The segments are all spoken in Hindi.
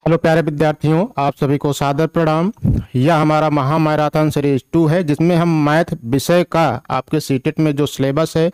हेलो प्यारे विद्यार्थियों, आप सभी को सादर प्रणाम। यह हमारा महा मैराथन सीरीज 2 है, जिसमें हम मैथ विषय का आपके सीटेट में जो सिलेबस है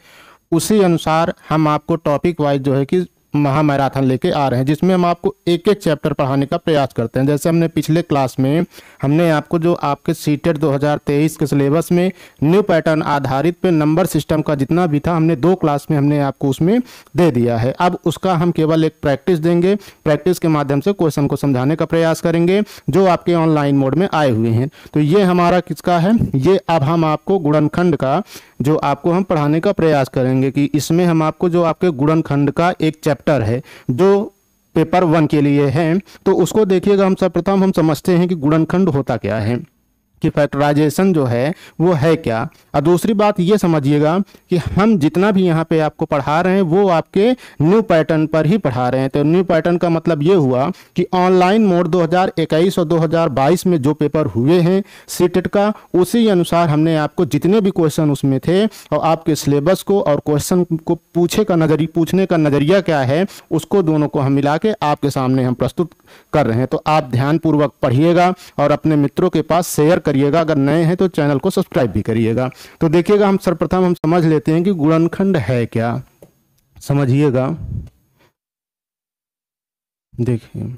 उसी अनुसार हम आपको टॉपिक वाइज जो है कि महा मैराथन लेके आ रहे हैं, जिसमें हम आपको एक एक चैप्टर पढ़ाने का प्रयास करते हैं। जैसे हमने पिछले क्लास में हमने आपको जो आपके सीटेट 2023 के सिलेबस में न्यू पैटर्न आधारित पे नंबर सिस्टम का जितना भी था हमने 2 क्लास में हमने आपको उसमें दे दिया है। अब उसका हम केवल एक प्रैक्टिस देंगे, प्रैक्टिस के माध्यम से क्वेश्चन को समझाने का प्रयास करेंगे जो आपके ऑनलाइन मोड में आए हुए हैं। तो ये हमारा किसका है, ये अब हम आपको गुणनखंड का जो आपको हम पढ़ाने का प्रयास करेंगे कि इसमें हम आपको जो आपके गुणनखंड का एक चैप्टर है जो पेपर 1 के लिए है, तो उसको देखिएगा। हम सर्वप्रथम हम समझते हैं कि गुणनखंड होता क्या है, कि फैक्टराइजेशन जो है वो है क्या। और दूसरी बात ये समझिएगा कि हम जितना भी यहाँ पे आपको पढ़ा रहे हैं वो आपके न्यू पैटर्न पर ही पढ़ा रहे हैं। तो न्यू पैटर्न का मतलब ये हुआ कि ऑनलाइन मोड 2021 और 2022 में जो पेपर हुए हैं सीटेट का, उसी अनुसार हमने आपको जितने भी क्वेश्चन उसमें थे और आपके सिलेबस को और क्वेश्चन को पूछने का नज़रिया क्या है उसको दोनों को हम मिला के आपके सामने हम प्रस्तुत कर रहे हैं। तो आप ध्यानपूर्वक पढ़िएगा और अपने मित्रों के पास शेयर करिएगा। अगर नए हैं तो चैनल को सब्सक्राइब भी करिएगा। तो देखिएगा, हम सर्वप्रथम हम समझ लेते हैं कि गुणनखंड है क्या। समझिएगा, देखिए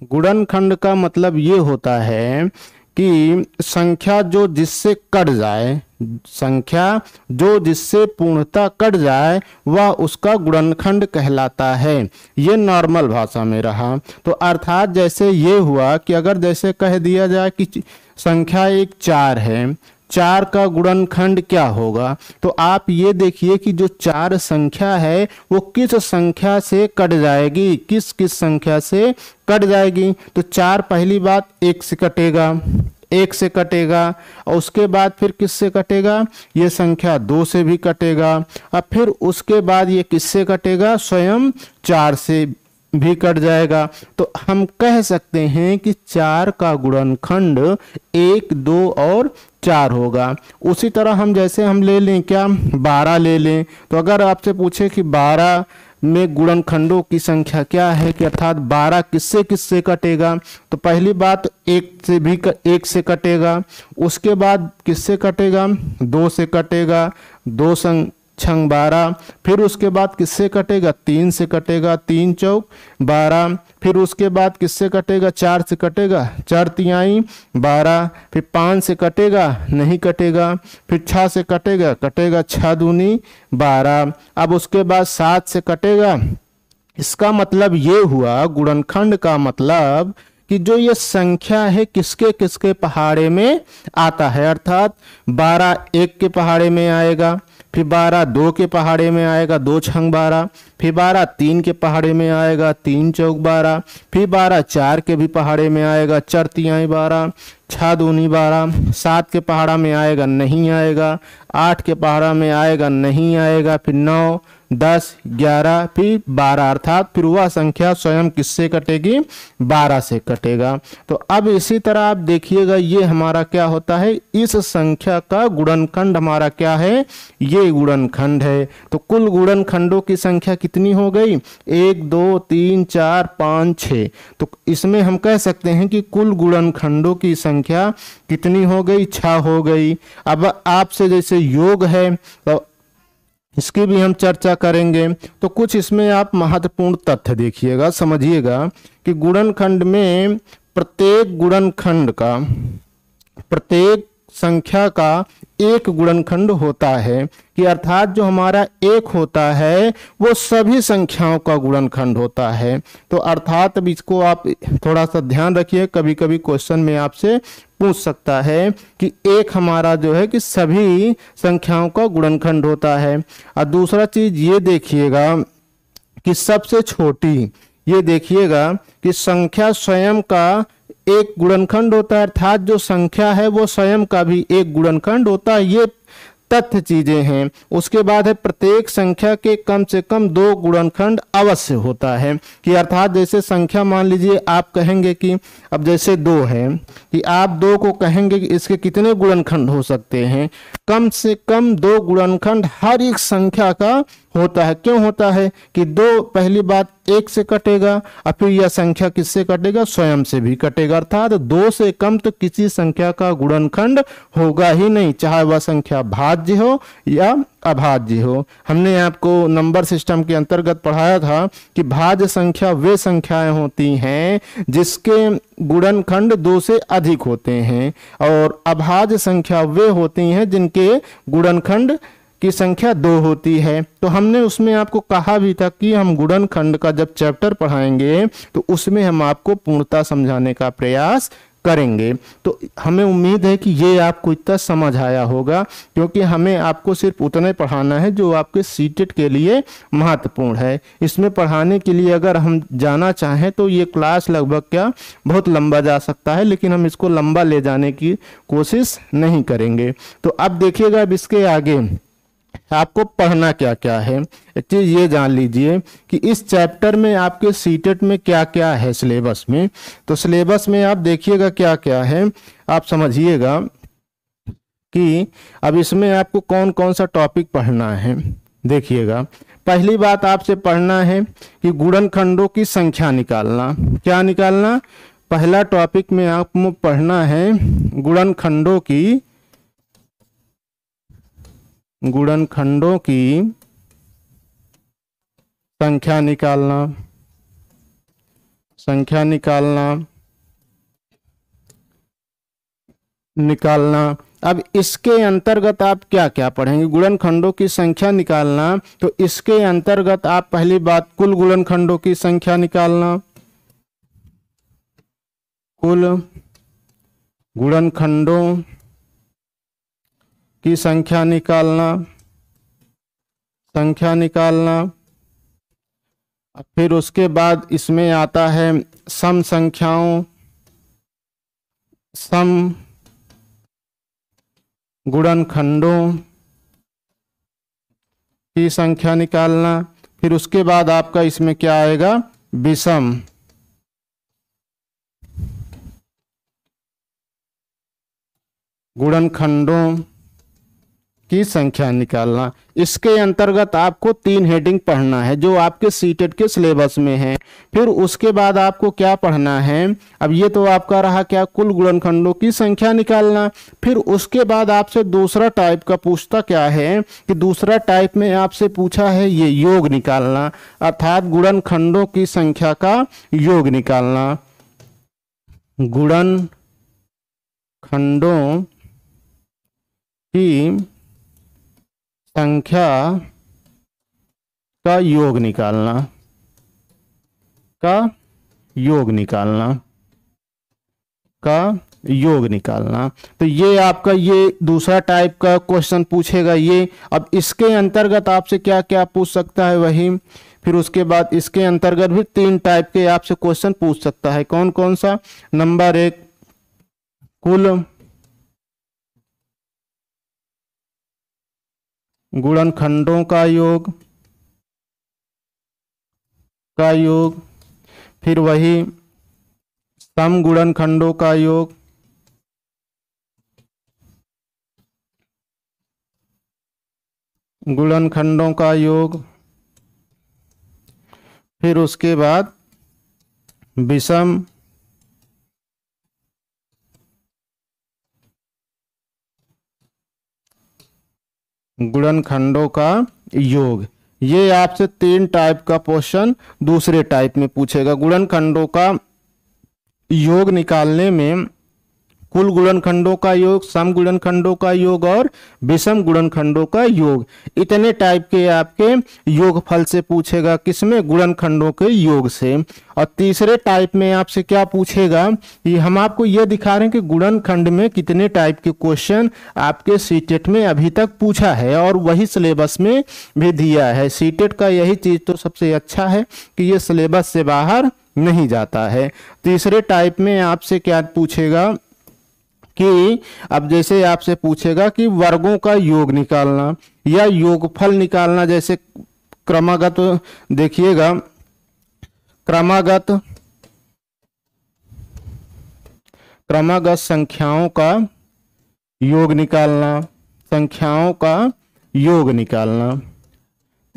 गुणनखंड का मतलब ये होता है कि संख्या जो जिससे कट जाए, संख्या जो जिससे पूर्णतः कट जाए वह उसका गुणनखंड कहलाता है। ये नॉर्मल भाषा में रहा। तो अर्थात जैसे ये हुआ कि अगर जैसे कह दिया जाए कि संख्या एक 4 है, 4 का गुणनखंड क्या होगा, तो आप ये देखिए कि जो 4 संख्या है वो किस संख्या से कट जाएगी, किस किस संख्या से कट जाएगी। तो 4 पहली बात 1 से कटेगा, 1 से कटेगा, और उसके बाद फिर किससे कटेगा, ये संख्या 2 से भी कटेगा, और फिर उसके बाद ये किससे कटेगा, स्वयं 4 से भी कट जाएगा। तो हम कह सकते हैं कि 4 का गुणनखंड 1, 2 और 4 होगा। उसी तरह हम जैसे हम ले लें क्या, 12 ले लें। तो अगर आपसे पूछे कि 12 में गुणनखंडों की संख्या क्या है, कि अर्थात 12 किससे किससे कटेगा, तो पहली बात 1 से कटेगा, उसके बाद किससे कटेगा, 2 से कटेगा, 2 संग 12, फिर उसके बाद किससे कटेगा, 3 से कटेगा, 3 चौक 12, फिर उसके बाद किससे कटेगा, 4 से कटेगा, 4 तिहाई 12, फिर 5 से कटेगा, नहीं कटेगा, फिर 6 से कटेगा, 6 दूनी 12, अब उसके बाद 7 से कटेगा। इसका मतलब ये हुआ, गुणनखंड का मतलब कि जो ये संख्या है किसके किसके पहाड़े में आता है, अर्थात 12 1 के पहाड़े में आएगा, फिर 12 2 के पहाड़े में आएगा, 2 छंग 12, फिर 12 3 के पहाड़े में आएगा, 3 चौक 12, फिर 12 4 के भी पहाड़े में आएगा, 4 तिहाई 12, 6 दूनी 12, 7 के पहाड़ा में आएगा, नहीं आएगा, 8 के पहाड़ा में आएगा, नहीं आएगा, फिर 9 10 11 फिर 12, अर्थात फिर वह संख्या स्वयं किससे कटेगी, 12 से कटेगा। तो अब इसी तरह आप देखिएगा, ये हमारा क्या होता है, इस संख्या का गुणनखंड हमारा क्या है, ये गुणनखंड है। तो कुल गुणनखंडों की संख्या कितनी हो गई, 1 2 3 4 5 6। तो इसमें हम कह सकते हैं कि कुल गुणनखंडों की संख्या कितनी हो गई, 6 हो गई। अब आपसे जैसे योग है तो इसकी भी हम चर्चा करेंगे। तो कुछ इसमें आप महत्वपूर्ण तथ्य देखिएगा, समझिएगा कि गुणनखंड में प्रत्येक गुणनखंड का, प्रत्येक संख्या का एक गुणनखंड होता है, कि अर्थात जो हमारा 1 होता है वो सभी संख्याओं का गुणनखंड होता है। तो अर्थात अब इसको आप थोड़ा सा ध्यान रखिए, कभी कभी क्वेश्चन में आपसे पूछ सकता है कि 1 हमारा जो है कि सभी संख्याओं का गुणनखंड होता है। और दूसरा चीज ये देखिएगा कि सबसे छोटी, ये देखिएगा कि संख्या स्वयं का एक गुणनखंड होता है, अर्थात जो संख्या है वो स्वयं का भी एक गुणनखंड होता है। ये तथ्य चीजें हैं। उसके बाद है प्रत्येक संख्या के कम से कम 2 गुणनखंड अवश्य होता है, कि अर्थात जैसे संख्या मान लीजिए आप कहेंगे कि अब जैसे 2 है, कि आप 2 को कहेंगे कि इसके कितने गुणनखंड हो सकते हैं, कम से कम 2 गुणनखंड हर एक संख्या का होता है। क्यों होता है कि दो, पहली बात 1 से कटेगा और फिर यह संख्या किससे कटेगा, स्वयं से भी कटेगा, अर्थात 2 से कम तो किसी संख्या का गुणनखंड होगा ही नहीं, चाहे वह संख्या भाज्य हो या अभाज्य हो। हमने आपको नंबर सिस्टम के अंतर्गत पढ़ाया था कि भाज्य संख्या वे संख्याएं होती हैं जिसके गुणनखंड 2 से अधिक होते हैं, और अभाज्य संख्या वे होती हैं जिनके गुणनखंड की संख्या 2 होती है। तो हमने उसमें आपको कहा भी था कि हम गुणनखंड का जब चैप्टर पढ़ाएंगे तो उसमें हम आपको पूर्णता समझाने का प्रयास करेंगे। तो हमें उम्मीद है कि ये आपको इतना समझ आया होगा, क्योंकि हमें आपको सिर्फ उतना ही पढ़ाना है जो आपके सीटेट के लिए महत्वपूर्ण है। इसमें पढ़ाने के लिए अगर हम जाना चाहें तो ये क्लास लगभग क्या बहुत लंबा जा सकता है, लेकिन हम इसको लंबा ले जाने की कोशिश नहीं करेंगे। तो अब देखिएगा, अब इसके आगे आपको पढ़ना क्या क्या है। एक चीज ये जान लीजिए कि इस चैप्टर में आपके सीटेट में क्या क्या है सिलेबस में। तो सिलेबस में आप देखिएगा क्या क्या है, आप समझिएगा कि अब इसमें आपको कौन कौन सा टॉपिक पढ़ना है। देखिएगा, पहली बात आपसे पढ़ना है कि गुणनखंडों की संख्या निकालना। क्या निकालना? पहला टॉपिक में आपको पढ़ना है गुणनखंडों की संख्या निकालना। अब इसके अंतर्गत आप क्या क्या पढ़ेंगे? गुणनखंडों की संख्या निकालना, तो इसके अंतर्गत आप पहली बात कुल गुणनखंडों की संख्या निकालना, कुल गुणनखंडों की संख्या निकालना। फिर उसके बाद इसमें आता है सम गुणनखंडों की संख्या निकालना। फिर उसके बाद आपका इसमें क्या आएगा? विषम गुणनखंडों की संख्या निकालना। इसके अंतर्गत आपको 3 हेडिंग पढ़ना है जो आपके सीटेट के सिलेबस में है। फिर उसके बाद आपको क्या पढ़ना है? अब ये तो आपका रहा क्या, कुल गुणनखंडों की संख्या निकालना। फिर उसके बाद आपसे दूसरा टाइप का पूछता क्या है कि दूसरा टाइप में आपसे पूछा है ये योग निकालना, अर्थात गुणनखंडों की संख्या का योग निकालना। गुणनखंडों की संख्या का योग निकालना। तो ये आपका ये दूसरा टाइप का क्वेश्चन पूछेगा ये। अब इसके अंतर्गत आपसे क्या क्या पूछ सकता है वही। फिर उसके बाद इसके अंतर्गत भी 3 टाइप के आपसे क्वेश्चन पूछ सकता है। कौन कौन सा? नंबर 1 कुल गुणनखंडों का योग, फिर वही सम गुणनखंडों का योग, फिर उसके बाद विषम गुणनखंडों का योग। ये आपसे 3 टाइप का क्वेश्चन दूसरे टाइप में पूछेगा। गुणनखंडों का योग निकालने में कुल गुणनखंडों का योग, सम गुणनखंडों का योग और विषम गुणनखंडों का योग, इतने टाइप के आपके योगफल से पूछेगा। किसमें? गुणनखंडों के योग से। और तीसरे टाइप में आपसे क्या पूछेगा कि हम आपको यह दिखा रहे हैं कि गुणनखंड में कितने टाइप के क्वेश्चन आपके सीटेट में अभी तक पूछा है और वही सिलेबस में भी दिया है। सीटेट का यही चीज तो सबसे अच्छा है कि ये सिलेबस से बाहर नहीं जाता है। तीसरे टाइप में आपसे क्या पूछेगा कि अब जैसे आपसे पूछेगा कि वर्गों का योग निकालना या योगफल निकालना। जैसे क्रमागत देखिएगा, क्रमागत संख्याओं का योग निकालना,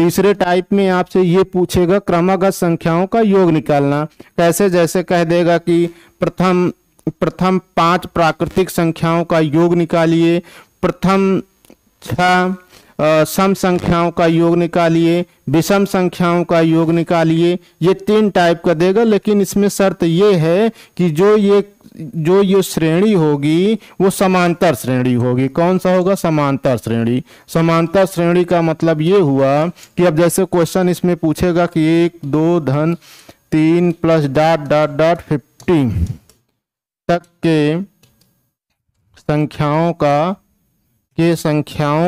तीसरे टाइप में आपसे ये पूछेगा क्रमागत संख्याओं का योग निकालना। कैसे? जैसे कह देगा कि प्रथम 5 प्राकृतिक संख्याओं का योग निकालिए, प्रथम 6 सम संख्याओं का योग निकालिए, विषम संख्याओं का योग निकालिए। ये 3 टाइप का देगा, लेकिन इसमें शर्त ये है कि जो ये श्रेणी होगी वो समांतर श्रेणी होगी। कौन सा होगा? समांतर श्रेणी। समांतर श्रेणी का मतलब ये हुआ कि अब जैसे क्वेश्चन इसमें पूछेगा कि 1 2 धन 3 प्लस डॉट डॉट डॉट 50 तक के संख्याओं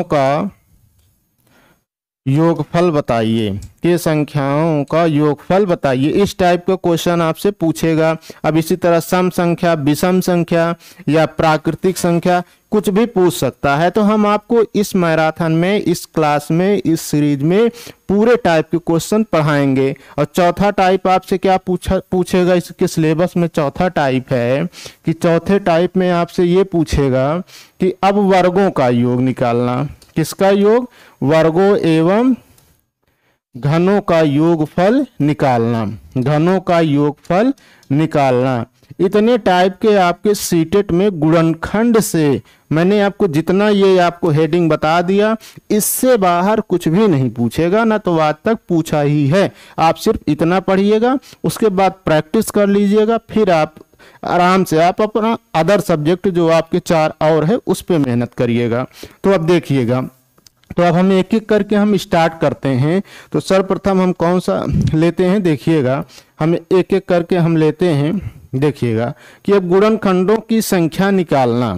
का योगफल बताइए, के संख्याओं का योगफल बताइए। इस टाइप का क्वेश्चन आपसे पूछेगा। अब इसी तरह सम संख्या, विषम संख्या या प्राकृतिक संख्या कुछ भी पूछ सकता है। तो हम आपको इस मैराथन में, इस क्लास में, इस सीरीज में पूरे टाइप के क्वेश्चन पढ़ाएंगे। और चौथा टाइप आपसे क्या पूछेगा? इसके सिलेबस में चौथा टाइप है कि चौथे टाइप में आपसे ये पूछेगा कि अब वर्गों का योग निकालना। किसका योग? वर्गों एवं घनों का योगफल निकालना। घनों का योगफल निकालना। इतने टाइप के आपके सीटेट में गुणनखंड से, मैंने आपको जितना ये आपको हेडिंग बता दिया, इससे बाहर कुछ भी नहीं पूछेगा, ना तो आज तक पूछा ही है। आप सिर्फ इतना पढ़िएगा, उसके बाद प्रैक्टिस कर लीजिएगा, फिर आप आराम से आप अपना अदर सब्जेक्ट जो आपके 4 और है उस पे मेहनत करिएगा। तो अब देखिएगा, तो अब हम एक एक करके हम स्टार्ट करते हैं। तो सर्वप्रथम हम कौन सा लेते हैं? देखिएगा, हम एक एक करके हम लेते हैं। देखिएगा कि अब गुणनखंडों की संख्या निकालना।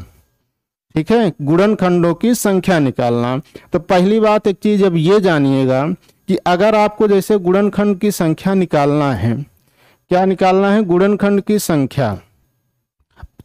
ठीक है, गुणनखंडों की संख्या निकालना। तो पहली बात एक चीज अब ये जानिएगा कि अगर आपको जैसे गुणनखंड की संख्या निकालना है, क्या निकालना है? गुणनखंड की संख्या।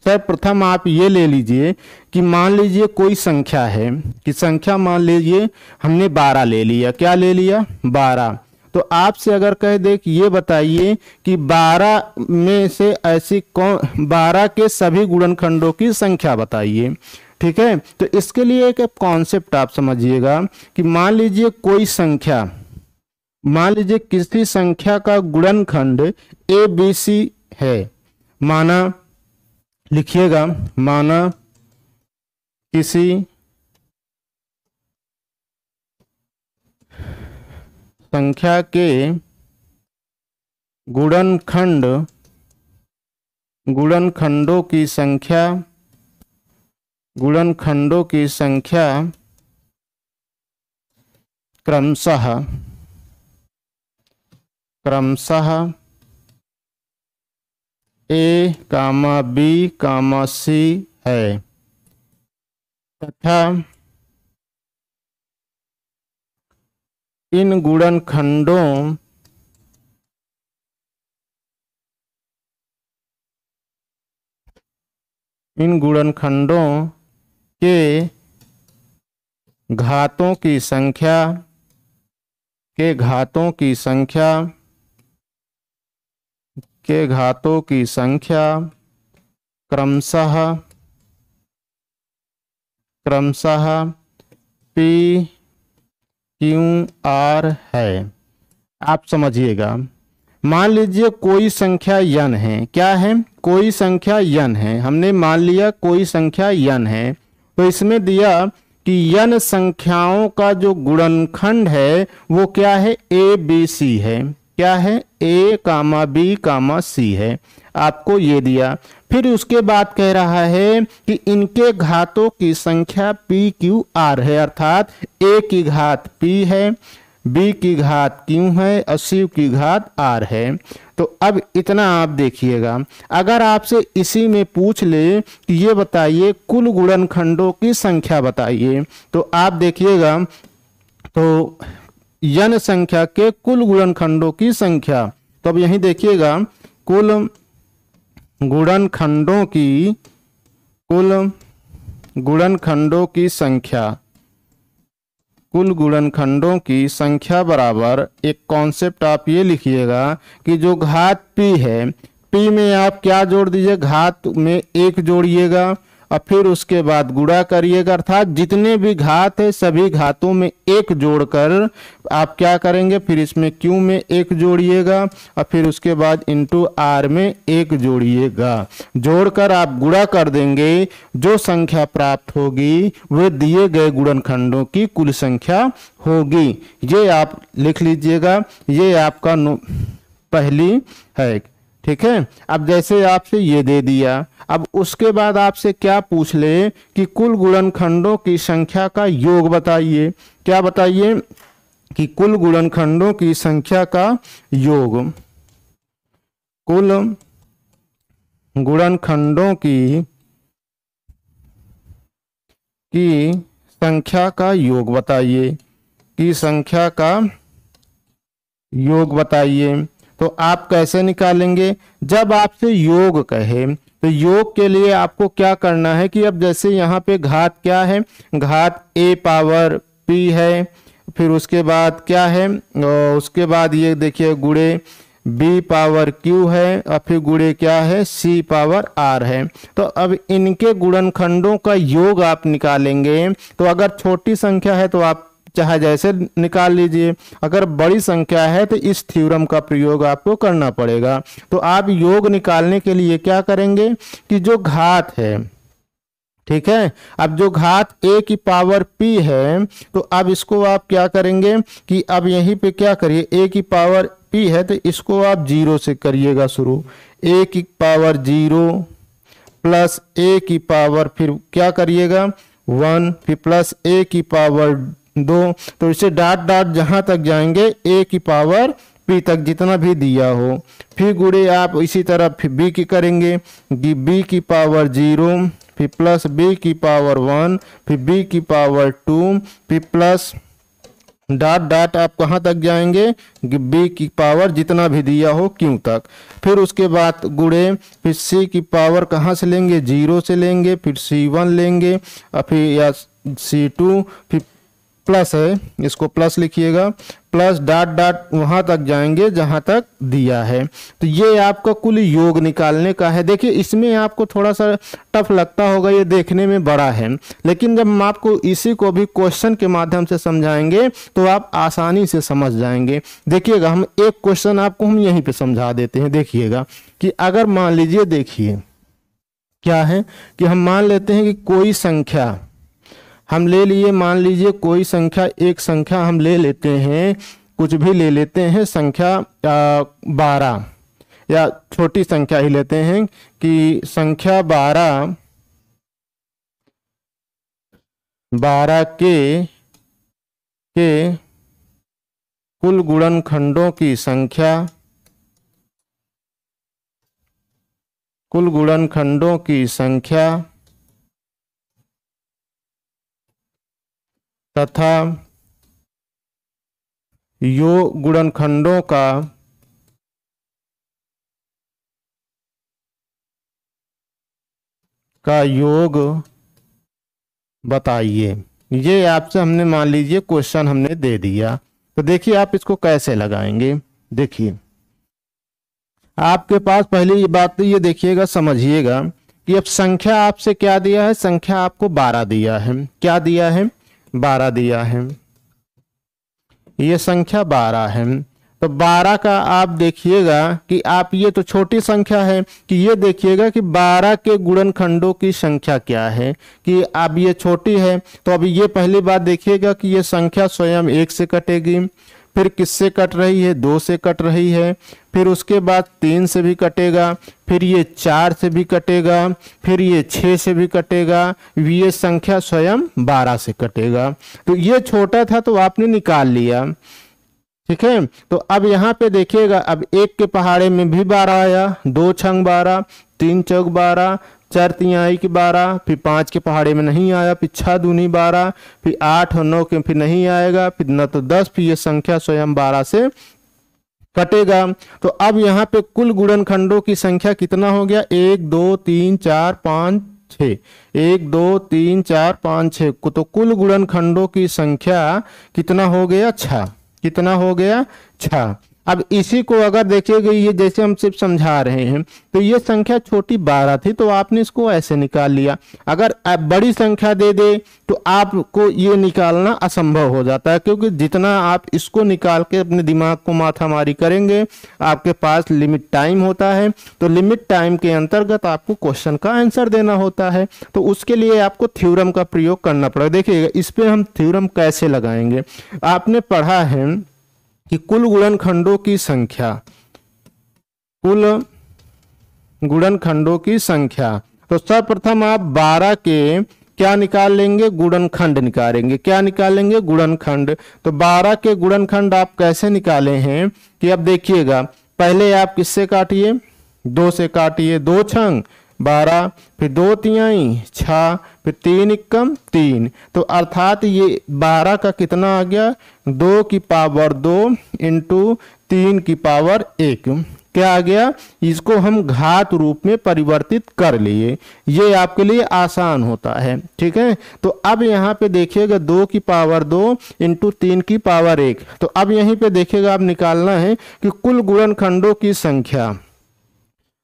सर्वप्रथम आप ये ले लीजिए कि मान लीजिए कोई संख्या है, कि संख्या मान लीजिए हमने 12 ले लिया। क्या ले लिया? 12। तो आपसे अगर कह दे कि ये बताइए कि 12 में से ऐसी कौन 12 के सभी गुणनखंडों की संख्या बताइए। ठीक है, तो इसके लिए एक कॉन्सेप्ट आप समझिएगा कि मान लीजिए कोई संख्या, मान लीजिए किसी संख्या का गुणनखंड ABC है। माना, लिखिएगा, माना किसी संख्या के गुणनखंडों की संख्या क्रमशः A, B, C है तथा इन गुणनखंडों के घातों की संख्या क्रमशः P, Q, R है। आप समझिएगा, मान लीजिए कोई संख्या n है। क्या है? कोई संख्या n है। हमने मान लिया कोई संख्या n है, तो इसमें दिया कि n संख्याओं का जो गुणनखंड है वो क्या है? ABC है। क्या है? A, B, C है। आपको ये दिया। फिर उसके बाद कह रहा है कि इनके घातों की संख्या P, Q, R है, अर्थात A की घात P है, B की घात Q है और C की घात R है। तो अब इतना आप देखिएगा, अगर आपसे इसी में पूछ ले कि ये बताइए कुल गुणनखंडों की संख्या बताइए, तो आप देखिएगा तो n संख्या के कुल गुणनखंडों की संख्या। तो अब यहीं देखिएगा कुल गुणनखंडों की संख्या बराबर, एक कॉन्सेप्ट आप ये लिखिएगा कि जो घात P है, P में आप क्या जोड़ दीजिए? घात में 1 जोड़िएगा और फिर उसके बाद गुणा करिएगा, अर्थात जितने भी घात है सभी घातों में एक जोड़कर आप क्या करेंगे, फिर इसमें q में एक जोड़िएगा और फिर उसके बाद इंटू r में एक जोड़िएगा। जोड़कर आप गुणा कर देंगे, जो संख्या प्राप्त होगी वह दिए गए गुणनखंडों की कुल संख्या होगी। ये आप लिख लीजिएगा, ये आपका पहली है। ठीक है, अब जैसे आपसे ये दे दिया, अब उसके बाद आपसे क्या पूछ ले कि कुल गुणनखंडों की संख्या का योग बताइए। क्या बताइए कि कुल गुणनखंडों की संख्या का योग, कुल गुणनखंडों की संख्या का योग बताइए, की संख्या का योग बताइए। तो आप कैसे निकालेंगे, जब आपसे योग कहे तो योग के लिए आपको क्या करना है कि अब जैसे यहाँ पे घात क्या है, घात a पावर p है, फिर उसके बाद क्या है, उसके बाद ये देखिए गुणे b पावर q है और फिर गुणे क्या है c पावर r है। तो अब इनके गुणनखंडों का योग आप निकालेंगे। तो अगर छोटी संख्या है तो आप चाहे जैसे निकाल लीजिए, अगर बड़ी संख्या है तो इस थ्योरम का प्रयोग आपको करना पड़ेगा। तो आप योग निकालने के लिए क्या करेंगे कि जो घात है, ठीक है, अब जो घात a की पावर p है, तो अब इसको आप क्या करेंगे कि अब यहीं पे क्या करिए, a की पावर p है तो इसको आप 0 से करिएगा शुरू, a की पावर 0 प्लस a की पावर फिर क्या करिएगा 1, फिर प्लस a की पावर 2। तो इसे डॉट डॉट जहां तक जाएंगे a की पावर p तक जितना भी दिया हो, फिर गुणे आप इसी तरह फिर b की करेंगे कि b की पावर 0, फिर प्लस b की पावर 1, फिर b की पावर 2, फिर प्लस डॉट डॉट आप कहाँ तक जाएंगे कि b की पावर जितना भी दिया हो q तक। फिर उसके बाद गुणे फिर c की पावर कहाँ से लेंगे, 0 से लेंगे, फिर c1 लेंगे और फिर या c2, फिर प्लस है, इसको प्लस लिखिएगा, प्लस डॉट डॉट वहां तक जाएंगे जहां तक दिया है। तो ये आपका कुल योग निकालने का है। देखिए इसमें आपको थोड़ा सा टफ लगता होगा, ये देखने में बड़ा है, लेकिन जब हम आपको इसी को भी क्वेश्चन के माध्यम से समझाएंगे तो आप आसानी से समझ जाएंगे। देखिएगा हम एक क्वेश्चन आपको हम यहीं पे समझा देते हैं। देखिएगा कि अगर मान लीजिए, देखिए क्या है कि हम मान लेते हैं कि कोई संख्या हम ले लिए, मान लीजिए कोई संख्या, एक संख्या हम ले लेते हैं, कुछ भी ले लेते हैं, संख्या 12 या छोटी संख्या ही लेते हैं कि संख्या 12 के कुल गुणनखंडों की संख्या, कुल गुणनखंडों की संख्या तथा योग गुणनखंडों का योग बताइए। ये आपसे हमने मान लीजिए क्वेश्चन हमने दे दिया। तो देखिए आप इसको कैसे लगाएंगे। देखिए आपके पास पहली बात तो ये देखिएगा, समझिएगा कि अब संख्या आपसे क्या दिया है, संख्या आपको 12 दिया है। क्या दिया है, 12 दिया है, ये संख्या 12 है। तो 12 का आप देखिएगा कि आप, ये तो छोटी संख्या है, कि ये देखिएगा कि 12 के गुणनखंडों की संख्या क्या है, कि अब ये छोटी है। तो अभी ये पहली बात देखिएगा कि ये संख्या स्वयं 1 से कटेगी, फिर किससे कट रही है, 2 से कट रही है, फिर उसके बाद 3 से भी कटेगा, फिर ये 4 से भी कटेगा, फिर ये 6 से भी कटेगा, ये संख्या स्वयं 12 से कटेगा। तो ये छोटा था तो आपने निकाल लिया, ठीक है। तो अब यहाँ पे देखिएगा, अब 1 के पहाड़े में भी 12 आया, 2 छंग 12, 3 चौक 12, 4 तिहाई की 12, फिर 5 के पहाड़े में नहीं आया, फिर 6 दूनी 12, फिर 8 और 9 के फिर नहीं आएगा, फिर न तो 10, फिर ये संख्या स्वयं 12 से कटेगा। तो अब यहाँ पे कुल गुणनखंडों की संख्या कितना हो गया, 1 2 3 4 5 6, 1 2 3 4 5 6। तो कुल गुणनखंडों की संख्या कितना हो गया, 6। कितना हो गया, 6। अब इसी को अगर देखिएगा, ये जैसे हम सिर्फ समझा रहे हैं, तो ये संख्या छोटी 12 थी तो आपने इसको ऐसे निकाल लिया। अगर आप बड़ी संख्या दे दे तो आपको ये निकालना असंभव हो जाता है, क्योंकि जितना आप इसको निकाल के अपने दिमाग को माथामारी करेंगे, आपके पास लिमिट टाइम होता है, तो लिमिट टाइम के अंतर्गत आपको क्वेश्चन का आंसर देना होता है। तो उसके लिए आपको थ्योरम का प्रयोग करना पड़ेगा। देखिएगा इस पे हम थ्योरम कैसे लगाएंगे। आपने पढ़ा है कि कुल गुणनखंडों की संख्या, कुल गुणनखंडों की संख्या, तो सर्वप्रथम आप 12 के क्या निकाल लेंगे, गुणनखंड निकालेंगे। क्या निकालेंगे, गुणनखंड। तो 12 के गुणनखंड आप कैसे निकाले हैं कि अब देखिएगा, पहले आप किससे काटिए, 2 से काटिए, 2 छंग 12, फिर 2 तिहाई 6, फिर 3 इक्कम 3, तो अर्थात ये 12 का कितना आ गया, 2 की पावर 2 इंटू 3 की पावर 1, क्या आ गया, इसको हम घात रूप में परिवर्तित कर लिए। ये आपके लिए आसान होता है, ठीक है। तो अब यहाँ पे देखिएगा 2 की पावर 2 इंटू 3 की पावर 1, तो अब यहीं पे देखिएगा आप निकालना है कि कुल गुणनखंडों की संख्या।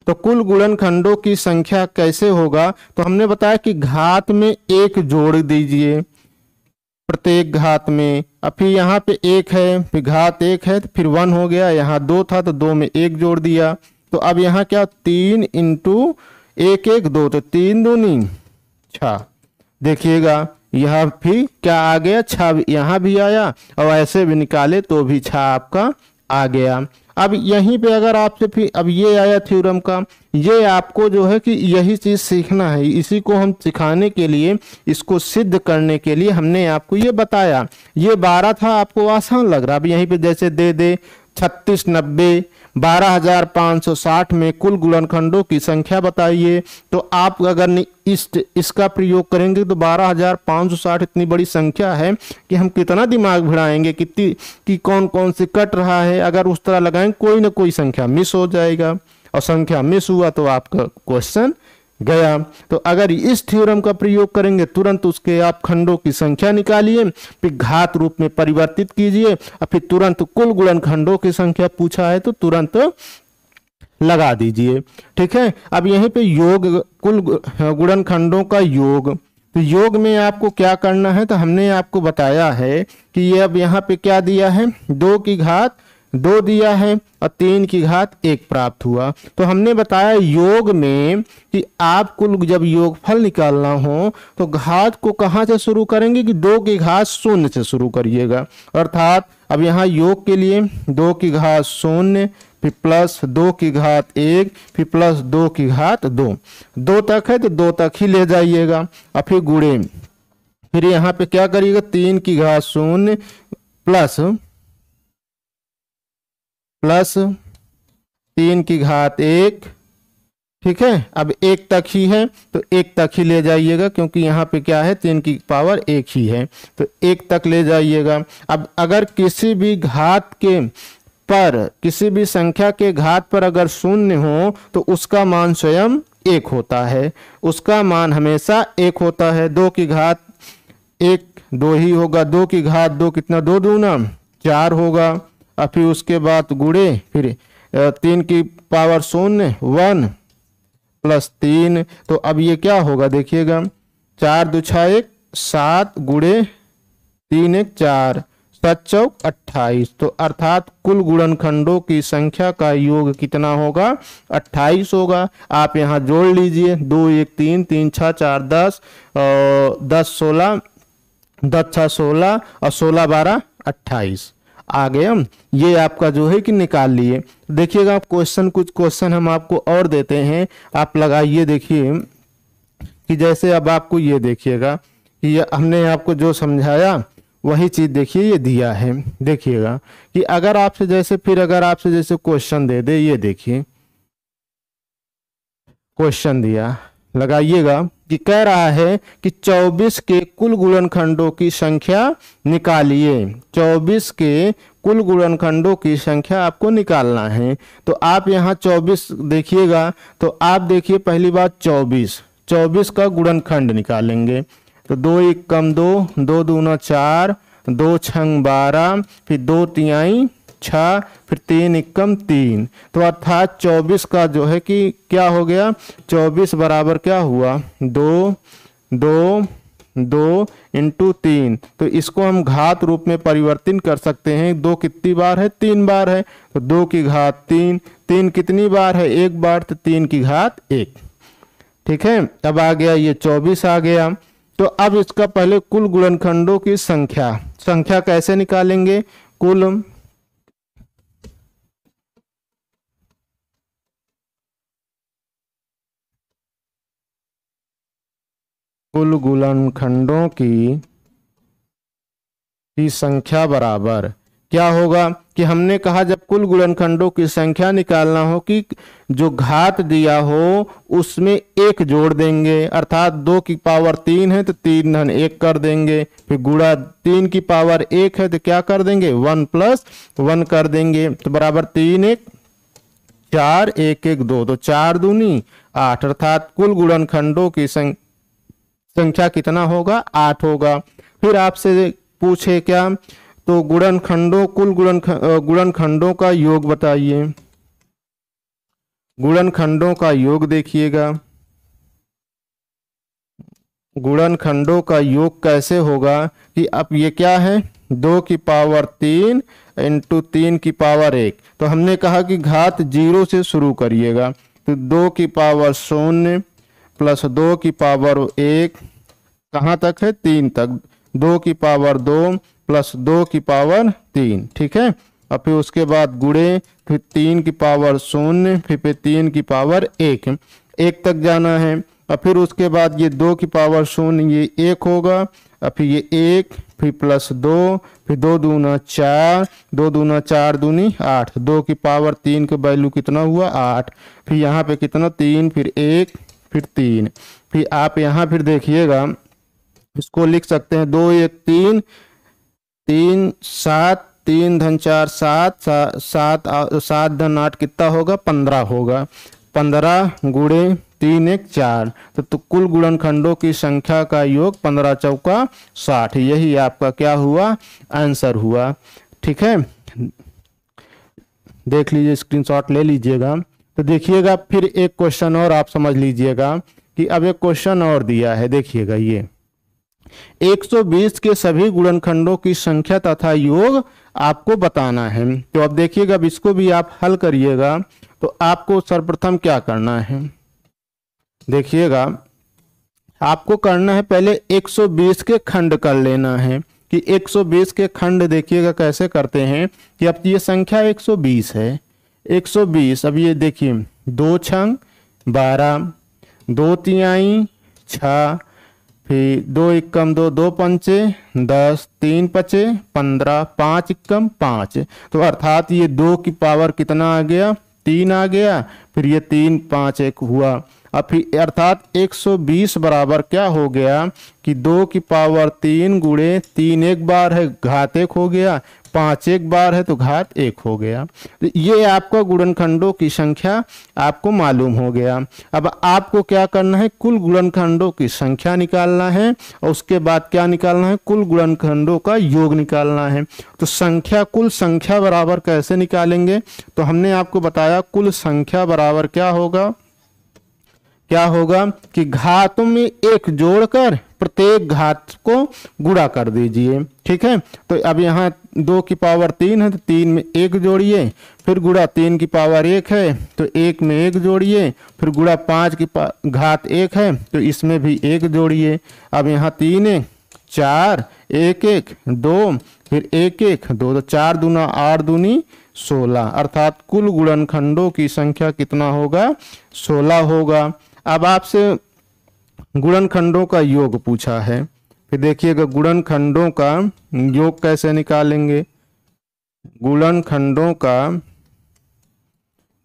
तो कुल गुणनखंडों की संख्या कैसे होगा, तो हमने बताया कि घात में 1 जोड़ दीजिए प्रत्येक घात में। अब फिर यहाँ पे 1 है, फिर घात 1 है, तो फिर 1 हो गया, यहाँ 2 था तो 2 में 1 जोड़ दिया। तो अब यहाँ क्या, 3 इंटू 1 1 2, तो 3 दूनी 6। देखिएगा यहाँ फिर क्या आ गया, 6 यहाँ भी आया, और ऐसे भी निकाले तो भी 6 आपका आ गया। अब यहीं पे अगर आपसे फिर अब ये आया थ्योरम का, ये आपको जो है कि यही चीज सीखना है, इसी को हम सिखाने के लिए, इसको सिद्ध करने के लिए हमने आपको ये बताया। ये 12 था, आपको आसान लग रहा, अब यहीं पे जैसे दे दे 36 90 12,560 में कुल गुणनखंडों की संख्या बताइए। तो आप अगर इसका प्रयोग करेंगे तो 12,560 इतनी बड़ी संख्या है कि हम कितना दिमाग भिड़ाएंगे, कितनी कि कौन कौन से कट रहा है। अगर उस तरह लगाएंगे कोई ना कोई संख्या मिस हो जाएगा, और संख्या मिस हुआ तो आपका क्वेश्चन गया। तो अगर इस थ्योरम का प्रयोग करेंगे, तुरंत उसके आप खंडों की संख्या निकालिए, फिर घात रूप में परिवर्तित कीजिए, और फिर तुरंत कुल गुणनखंडों की संख्या पूछा है तो तुरंत लगा दीजिए, ठीक है। अब यहीं पे योग, कुल गुणनखंडों का योग, तो योग में आपको क्या करना है, तो हमने आपको बताया है कि ये अब यहाँ पे क्या दिया है, 2 की घात 2 दिया है और 3 की घात 1 प्राप्त हुआ। तो हमने बताया योग में कि आप कुल जब योगफल निकालना हो तो घात को कहाँ से शुरू करेंगे कि 2 की घात 0 से शुरू करिएगा। अर्थात अब यहाँ योग के लिए 2 की घात 0, फिर प्लस 2 की घात 1, फिर प्लस 2 की घात 2, 2 तक है तो 2 तक ही ले जाइएगा, और फिर गुणे, फिर यहाँ पे क्या करिएगा, 3 की घात 0 प्लस 3 की घात 1, ठीक है। अब 1 तक ही है तो 1 तक ही ले जाइएगा, क्योंकि यहाँ पे क्या है 3 की पावर 1 ही है, तो 1 तक ले जाइएगा। अब अगर किसी भी घात के पर, किसी भी संख्या के घात पर अगर 0 हो तो उसका मान स्वयं 1 होता है, उसका मान हमेशा 1 होता है। 2 की घात 1 2 ही होगा, 2 की घात 2 कितना, 2 दूना 4 होगा, और फिर उसके बाद गुणे, फिर 3 की पावर 0 1 प्लस 3, तो अब ये क्या होगा देखिएगा, 4 2 6 1 7 गुणे 3 1 4 7 चौक 28। तो अर्थात कुल गुणनखंडों की संख्या का योग कितना होगा, 28 होगा। आप यहाँ जोड़ लीजिए, 2 1 3 3 6 4 10 10 16 10 6 16 और 16 12 28 आ गए हम। ये आपका जो है कि निकाल लिए। देखिएगा क्वेश्चन, कुछ क्वेश्चन हम आपको और देते हैं, आप लगाइए। देखिए कि जैसे अब आपको ये देखिएगा कि ये हमने आपको जो समझाया वही चीज देखिए ये दिया है। देखिएगा कि अगर आपसे जैसे, फिर अगर आपसे जैसे क्वेश्चन दे दे, ये देखिए क्वेश्चन दिया, लगाइएगा कि कह रहा है कि 24 के कुल गुणनखंडों की संख्या निकालिए। 24 के कुल गुणनखंडों की संख्या आपको निकालना है। तो आप यहाँ 24 देखिएगा, तो आप देखिए पहली बात 24 का गुणनखंड निकालेंगे। तो 2 1 कम 2 2 दूना 4 2 छंग 12, फिर 2 तिहाई 6, फिर 3 एकम 3, तो अर्थात 24 का जो है कि क्या हो गया, 24 बराबर क्या हुआ, 2 2 2 इंटू 3। तो इसको हम घात रूप में परिवर्तित कर सकते हैं। 2 कितनी बार है, 3 बार है, तो 2 की घात 3, 3 कितनी बार है, 1 बार, तो 3 की घात 1। ठीक है, अब आ गया ये 24 आ गया। तो अब इसका पहले कुल गुणनखंडों की संख्या कैसे निकालेंगे, कुल गुणनखंडों की संख्या बराबर क्या होगा कि हमने कहा जब कुल गुणनखंडों की संख्या निकालना हो कि जो घात दिया हो उसमें 1 जोड़ देंगे, अर्थात 2 की पावर 3 है तो 3 धन 1 कर देंगे, फिर गुणा 3 की पावर 1 है तो क्या कर देंगे, 1 प्लस 1 कर देंगे, तो बराबर 3 1 4 1 1 2, तो 4 दूनी 8, अर्थात कुल गुणनखंडों की संख्या कितना होगा, 8 होगा। फिर आपसे पूछे क्या, तो कुल गुणनखंडों का योग बताइए। गुणनखंडों का योग देखिएगा, गुणनखंडों का योग कैसे होगा कि अब ये क्या है, 2 की पावर 3 इंटू 3 की पावर 1, तो हमने कहा कि घात 0 से शुरू करिएगा, तो 2 की पावर 0 प्लस 2 की पावर 1 कहाँ तक है, 3 तक, 2 की पावर 2 प्लस 2 की पावर 3, ठीक है। और फिर उसके बाद गुणे, फिर 3 की पावर 0, फिर 3 की पावर 1 तक जाना है। और फिर उसके बाद ये 2 की पावर 0 ये 1 होगा, और फिर ये 1, फिर प्लस 2, फिर 2 दूना 4, 2 दूना 4 दूनी 8, 2 की पावर 3 का वैल्यू कितना हुआ, 8, फिर यहाँ पे कितना 3, फिर 1, फिर 3, फिर आप यहाँ फिर देखिएगा इसको लिख सकते हैं 2 1 3 3 7, 3 धन 4 7 7 धन 8 कितना होगा, 15 होगा, 15 गुणे 3 1 4, तो कुल गुणनखंडों की संख्या का योग 15 चौका 60, यही आपका क्या हुआ, आंसर हुआ। ठीक है, देख लीजिए, स्क्रीनशॉट ले लीजिएगा। तो देखिएगा फिर एक क्वेश्चन और आप समझ लीजिएगा कि अब एक क्वेश्चन और दिया है, देखिएगा ये 120 के सभी गुणनखंडों की संख्या तथा योग आपको बताना है। तो अब देखिएगा, अब इसको भी आप हल करिएगा। तो आपको सर्वप्रथम क्या करना है, देखिएगा आपको करना है पहले 120 के खंड कर लेना है कि 120 के खंड देखिएगा कैसे करते हैं कि अब ये संख्या 120 है, 120, अब ये देखिए 2 छंग 12, 2 तिहाई 6, फिर 2 एकम 2, 2 पंचे 10, 3 पचे 15, 5 एकम 5, तो अर्थात ये 2 की पावर कितना आ गया, 3 आ गया, फिर ये 3 5 1 हुआ। अब फिर अर्थात 120 बराबर क्या हो गया कि 2 की पावर 3 गुणे 3 एक बार है घात 1 हो गया, 5 एक बार है तो घात 1 हो गया। तो ये आपका गुणनखंडों की संख्या आपको मालूम हो गया। अब आपको क्या करना है, कुल गुणनखंडों की संख्या निकालना है और उसके बाद क्या निकालना है, कुल गुणनखंडों का योग निकालना है। तो संख्या, कुल संख्या बराबर कैसे निकालेंगे, तो हमने आपको बताया कुल संख्या बराबर क्या होगा कि घातों में 1 जोड़कर प्रत्येक घात को गुणा कर दीजिए। ठीक है, तो अब यहाँ 2 की पावर 3 है तो 3 में 1 जोड़िए, फिर गुणा 3 की पावर 1 है तो 1 में 1 जोड़िए, फिर गुणा 5 की घात 1 है तो इसमें भी 1 जोड़िए। अब यहाँ 3 1 4 1 1 2, फिर 1 1 2, तो 4 दूना 8 दूनी 16, अर्थात कुल गुणनखंडों की संख्या कितना होगा, 16 होगा। अब आपसे गुणनखंडों का योग पूछा है, फिर देखिएगा गुणनखंडों का योग कैसे निकालेंगे। गुणनखंडों का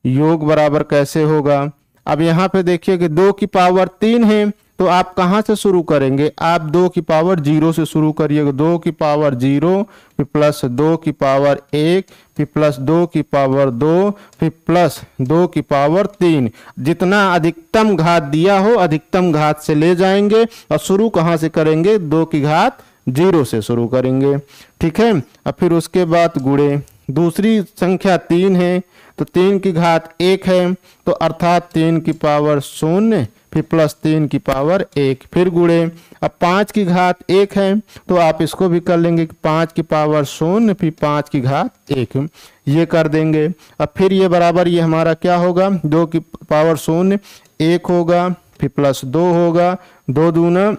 योग बराबर कैसे होगा, अब यहाँ पे देखिए कि 2 की पावर 3 है तो आप कहाँ से शुरू करेंगे, आप 2 की पावर 0 से शुरू करिएगा, 2 की पावर 0, फिर प्लस 2 की पावर 1, फिर प्लस 2 की पावर 2, फिर प्लस 2 की पावर 3, जितना अधिकतम घात दिया हो अधिकतम घात से ले जाएंगे और शुरू कहाँ से करेंगे, 2 की घात 0 से शुरू करेंगे। ठीक है, और फिर उसके बाद गुणे दूसरी संख्या 3 है तो 3 की घात 1 है, तो अर्थात 3 की पावर 0 फिर प्लस 3 की पावर 1 फिर गुणे। अब 5 की घात 1 है तो आप इसको भी कर लेंगे कि 5 की पावर 0 फिर 5 की घात 1, ये कर देंगे। अब फिर ये बराबर ये हमारा क्या होगा, 2 की पावर 0 1 होगा, फिर प्लस 2 होगा, 2 दूना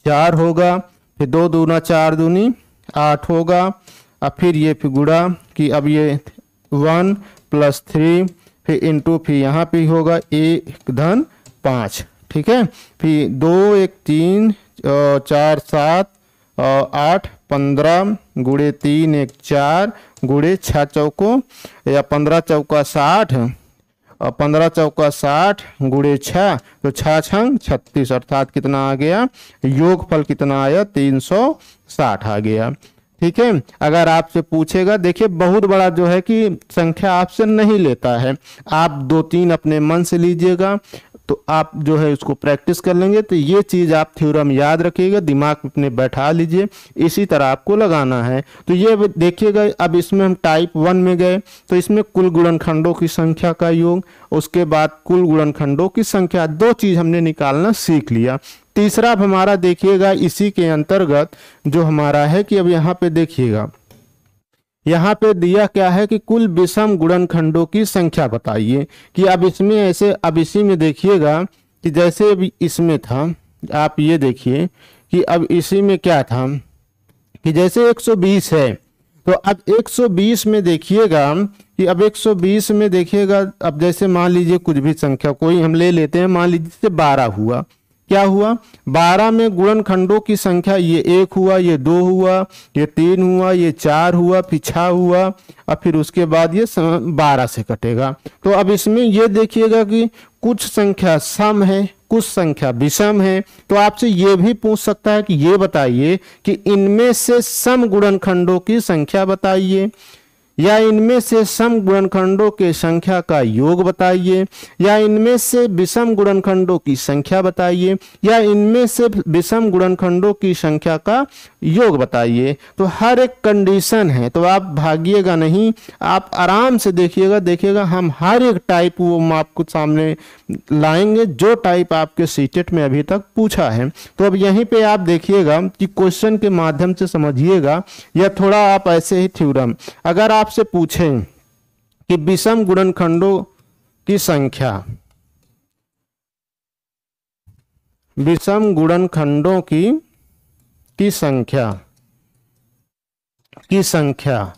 4 होगा, फिर 2 दूना 4 दूनी 8 होगा। अब फिर ये फिर गुणा कि अब ये 1 प्लस 3 फिर इंटू फिर यहाँ पे होगा 1 धन 5, ठीक है। फिर 2 1 3 4 7 8 15 गुणे 3 1 4 गुणे 6 चौको या 15 चौका 60 और 15 चौका 60 गुणे 6 तो 6 छंग 36, अर्थात कितना आ गया, योगफल कितना आया 360 आ गया, ठीक है। अगर आपसे पूछेगा, देखिए बहुत बड़ा जो है कि संख्या आपसे नहीं लेता है, आप 2-3 अपने मन से लीजिएगा तो आप जो है उसको प्रैक्टिस कर लेंगे। तो ये चीज़ आप थ्योरम याद रखिएगा, दिमाग में अपने बैठा लीजिए, इसी तरह आपको लगाना है। तो ये देखिएगा, अब इसमें हम टाइप 1 में गए तो इसमें कुल गुणनखंडों की संख्या का योग, उसके बाद कुल गुणनखंडों की संख्या, 2 चीज़ हमने निकालना सीख लिया। तीसरा अब हमारा देखिएगा इसी के अंतर्गत जो हमारा है कि अब यहाँ पे देखिएगा, यहाँ पे दिया क्या है कि कुल विषम गुणनखंडों की संख्या बताइए। कि अब इसमें ऐसे, अब इसी में देखिएगा कि जैसे अभी इसमें था, आप ये देखिए कि अब इसी में क्या था कि जैसे 120 है तो अब 120 में देखिएगा कि अब 120 में देखिएगा, अब जैसे मान लीजिए कुछ भी संख्या कोई हम ले लेते हैं, मान लीजिए 12 हुआ, क्या हुआ, 12 में गुणनखंडों की संख्या ये 1 हुआ, ये 2 हुआ, ये 3 हुआ, ये 4 हुआ, फिर 6 हुआ और फिर उसके बाद ये 12 से कटेगा। तो अब इसमें ये देखिएगा कि कुछ संख्या सम है, कुछ संख्या विषम है। तो आपसे ये भी पूछ सकता है कि ये बताइए कि इनमें से सम गुणनखंडों की संख्या बताइए, या इनमें से सम गुणनखंडों के संख्या का योग बताइए, या इनमें से विषम गुणनखंडों की संख्या बताइए, या इनमें से विषम गुणनखंडों की संख्या का योग बताइए। तो हर एक कंडीशन है, तो आप भागिएगा नहीं, आप आराम से देखिएगा हम हर एक टाइप वो आपको सामने लाएंगे जो टाइप आपके सीटेट में अभी तक पूछा है। तो अब यहीं पे आप देखिएगा कि क्वेश्चन के माध्यम से समझिएगा, या थोड़ा आप ऐसे ही थ्योरम, अगर आपसे पूछें कि विषम गुणनखंडों की संख्या, विषम गुणनखंडों की संख्या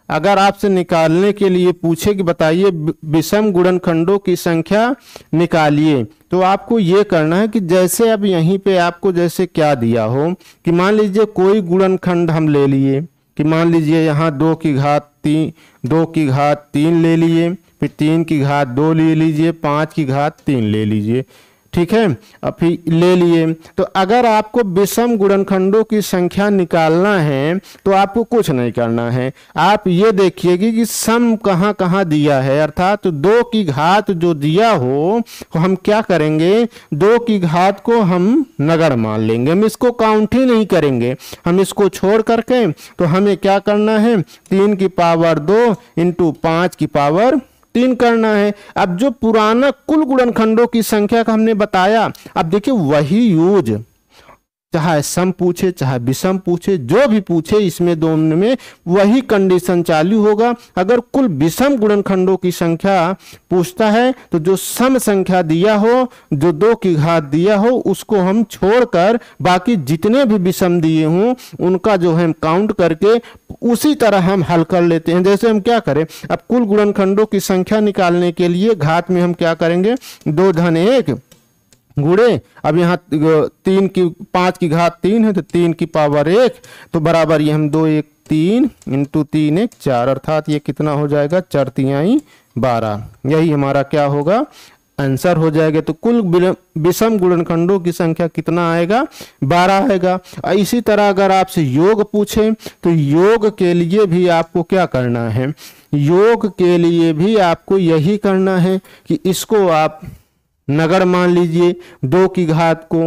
अगर आपसे निकालने के लिए पूछे कि बताइए विषम गुणनखंडों की संख्या निकालिए, तो आपको ये करना है कि जैसे अब यहीं पे आपको जैसे क्या दिया हो कि मान लीजिए कोई गुणनखंड हम ले लिए कि मान लीजिए यहाँ 2 की घात 3 ले लिए, फिर 3 की घात 2 ले लीजिए, 5 की घात 3 ले लीजिए, ठीक है। अब फिर ले लिए, तो अगर आपको विषम गुणनखंडों की संख्या निकालना है तो आपको कुछ नहीं करना है, आप ये देखिएगा कि सम कहाँ कहाँ दिया है, अर्थात 2 की घात जो दिया हो तो हम क्या करेंगे, 2 की घात को हम नगण्य मान लेंगे, हम इसको काउंट ही नहीं करेंगे, हम इसको छोड़ करके तो हमें क्या करना है, 3 की पावर 2 इंटू 5 की पावर 3 करना है। अब जो पुराना कुल गुणनखंडों की संख्या का हमने बताया, अब देखिए वही यूज, चाहे सम पूछे चाहे विषम पूछे, जो भी पूछे इसमें दोनों में वही कंडीशन चालू होगा। अगर कुल विषम गुणनखंडों की संख्या पूछता है तो जो सम संख्या दिया हो, जो 2 की घात दिया हो, उसको हम छोड़कर बाकी जितने भी विषम दिए हों उनका जो है काउंट करके उसी तरह हम हल कर लेते हैं। जैसे हम क्या करें, अब कुल गुणनखंडों की संख्या निकालने के लिए घात में हम क्या करेंगे, 2 धन 1 गुणे, अब यहाँ 5 की घात 3 है तो 3 की पावर 1, तो बराबर ये हम 2 1 3 इंटू 3 1 4, अर्थात ये कितना हो जाएगा, 4 तिहाई 12, यही हमारा क्या होगा, आंसर हो जाएगा। तो कुल विषम गुणनखंडों की संख्या कितना आएगा, 12 आएगा। इसी तरह अगर आपसे योग पूछे तो योग के लिए भी आपको क्या करना है, योग के लिए भी आपको यही करना है कि इसको आप नगण्य मान लीजिए, 2 की घात को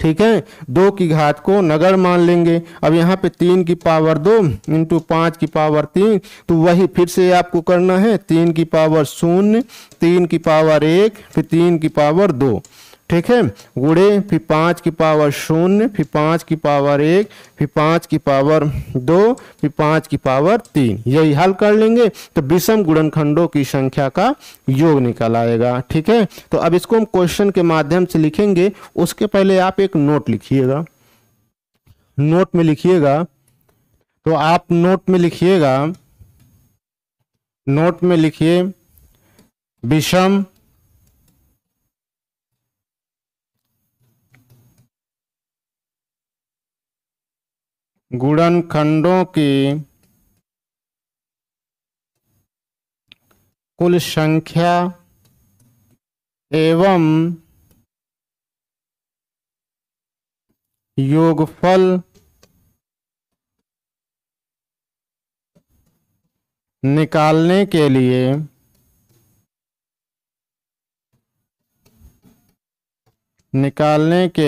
ठीक है, 2 की घात को नगर मान लेंगे। अब यहाँ पे 3 की पावर 2 इंटू 5 की पावर 3, तो वही फिर से आपको करना है 3 की पावर 0, 3 की पावर 1, फिर 3 की पावर 2, ठीक है, गुणे फिर 5 की पावर 0, फिर 5 की पावर 1, फिर 5 की पावर 2, फिर 5 की पावर 3। यही हल कर लेंगे तो विषम गुणनखंडों की संख्या का योग निकल आएगा। ठीक है, तो अब इसको हम क्वेश्चन के माध्यम से लिखेंगे। उसके पहले आप एक नोट लिखिएगा। नोट में लिखिएगा, तो आप नोट में लिखिएगा, नोट में लिखिए विषम गुणनखंडों की कुल संख्या एवं योगफल निकालने के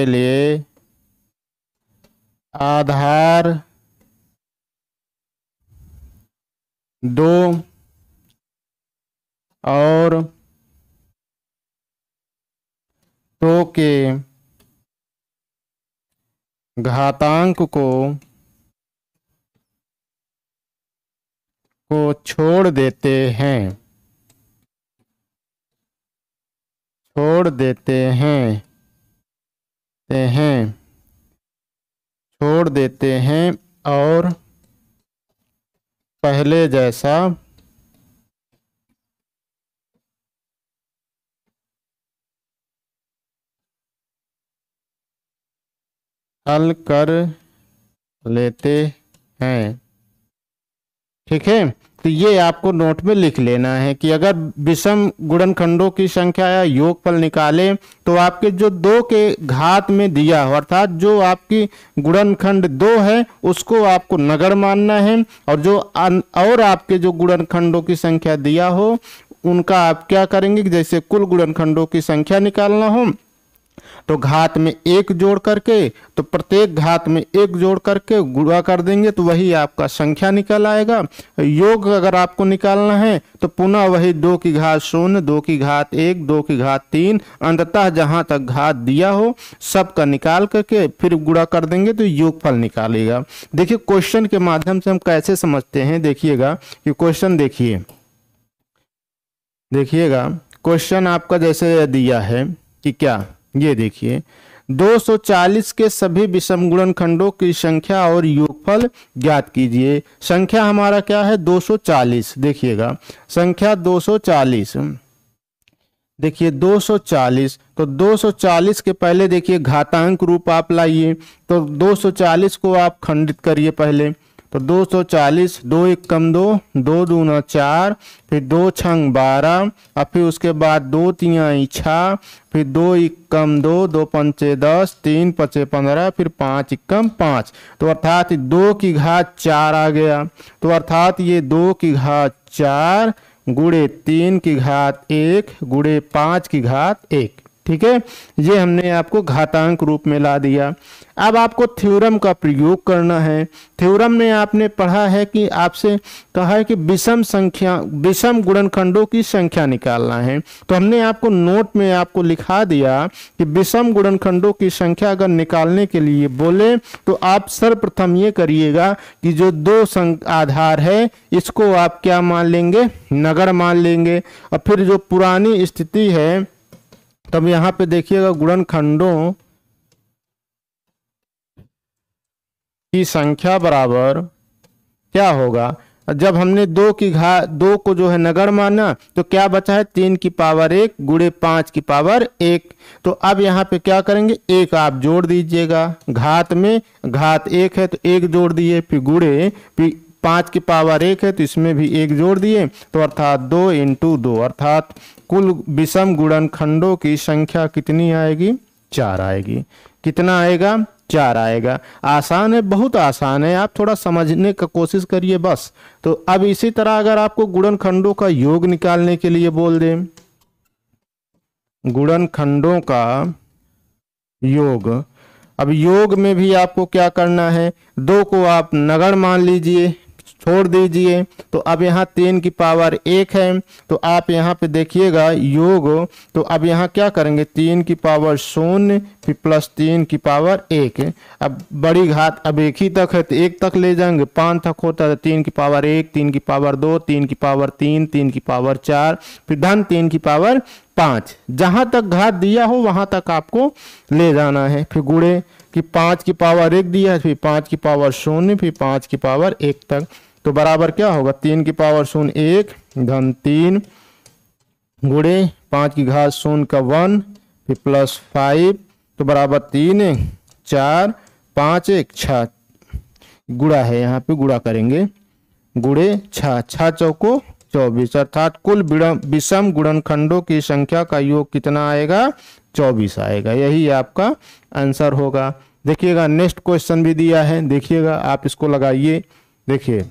लिए आधार 2 और 2 के घातांक को छोड़ देते हैं, छोड़ देते हैं और पहले जैसा हल कर लेते हैं। ठीक है, तो ये आपको नोट में लिख लेना है कि अगर विषम गुणनखंडों की संख्या या योगफल निकाले तो आपके जो 2 के घात में दिया हो, अर्थात जो आपकी गुणनखंड 2 है उसको आपको नगर मानना है, और जो और आपके जो गुणनखंडों की संख्या दिया हो उनका आप क्या करेंगे कि जैसे कुल गुणनखंडों की संख्या निकालना हो तो घात में 1 जोड़ करके, तो प्रत्येक घात में 1 जोड़ करके गुणा कर देंगे तो वही आपका संख्या निकल आएगा। योग अगर आपको निकालना है तो पुनः वही 2 की घात 0, 2 की घात 1, 2 की घात 3, अंततः जहां तक घात दिया हो सबका निकाल करके फिर गुणा कर देंगे तो योगफल निकालेगा। देखिए क्वेश्चन के माध्यम से हम कैसे समझते हैं, देखिएगा कि क्वेश्चन देखिएगा क्वेश्चन आपका जैसे दिया है कि क्या, ये देखिए 240 के सभी विषम गुणनखंडों की संख्या और योगफल ज्ञात कीजिए। संख्या हमारा क्या है 240, देखिएगा संख्या 240, देखिए 240, तो 240 के पहले देखिए घातांक रूप आप लाइए, तो 240 को आप खंडित करिए पहले, तो 240, 2 1 कम 2, 2 दूना 4, फिर 2 छंग 12, और फिर उसके बाद 2 तिहाई 6, फिर 2 1 कम 2, 2 पंचे 10, 3 पचे 15, फिर 5 1 कम 5, तो अर्थात 2 की घात 4 आ गया। तो अर्थात ये 2 की घात 4 गुणे 3 की घात 1 गुणे 5 की घात 1। ठीक है, ये हमने आपको घातांक रूप में ला दिया। अब आपको थ्योरम का प्रयोग करना है। थ्योरम में आपने पढ़ा है कि आपसे कहा है कि विषम गुणनखंडों की संख्या निकालना है, तो हमने आपको नोट में आपको लिखा दिया कि विषम गुणनखंडों की संख्या अगर निकालने के लिए बोले तो आप सर्वप्रथम ये करिएगा कि जो 2 आधार है इसको आप क्या मान लेंगे, नगर मान लेंगे। और फिर जो पुरानी स्थिति है तब यहाँ पे देखिएगा गुणनखंडों की संख्या बराबर क्या होगा, जब हमने 2 की घात 2 को जो है नगर माना तो क्या बचा है 3 की पावर 1 गुणे 5 की पावर 1। तो अब यहाँ पे क्या करेंगे, 1 आप जोड़ दीजिएगा, घात में घात 1 है तो 1 जोड़ दिए, फिर गुणे, फिर 5 की पावर 1 है तो इसमें भी 1 जोड़ दिए, तो अर्थात 2 इंटू 2, अर्थात कुल विषम गुणनखंडों की संख्या कितनी आएगी, 4 आएगी। कितना आएगा, 4 आएगा। आसान है, बहुत आसान है, आप थोड़ा समझने का कोशिश करिए बस। तो अब इसी तरह अगर आपको गुणनखंडों का योग निकालने के लिए बोल दें, गुणनखंडों का योग, अब योग में भी आपको क्या करना है, 2 को आप नगण्य मान लीजिए, छोड़ दीजिए। तो अब यहाँ 3 की पावर 1 है, तो आप यहाँ पे देखिएगा योग, तो अब यहाँ क्या करेंगे, 3 की पावर 0 फिर प्लस 3 की पावर 1। अब बड़ी घात अब एक ही तक है तो 1 तक ले जाएंगे, 5 तक होता है 3 की पावर 1, 3 की पावर 2, 3 की पावर 3, 3 की पावर 4, फिर धन 3 की पावर 5। जहां तक घात दिया हो वहां तक आपको ले जाना है। फिर गुणे कि 5 की पावर 1 दिया है, फिर 5 की पावर 0, फिर 5 की पावर 1 तक, तो बराबर क्या होगा, 3 की पावर 0 1 धन 3 गुणे 5 की घात 0 का 1 फिर प्लस 5, तो बराबर 3 4 5 1 6 गुणा है, यहाँ पे गुणा करेंगे, गुणे 6 6 चौको 24, अर्थात कुल विषम गुणनखंडों की संख्या का योग कितना आएगा, 24 आएगा। यही आपका आंसर होगा। देखिएगा नेक्स्ट क्वेश्चन भी दिया है, देखिएगा आप इसको लगाइए। देखिए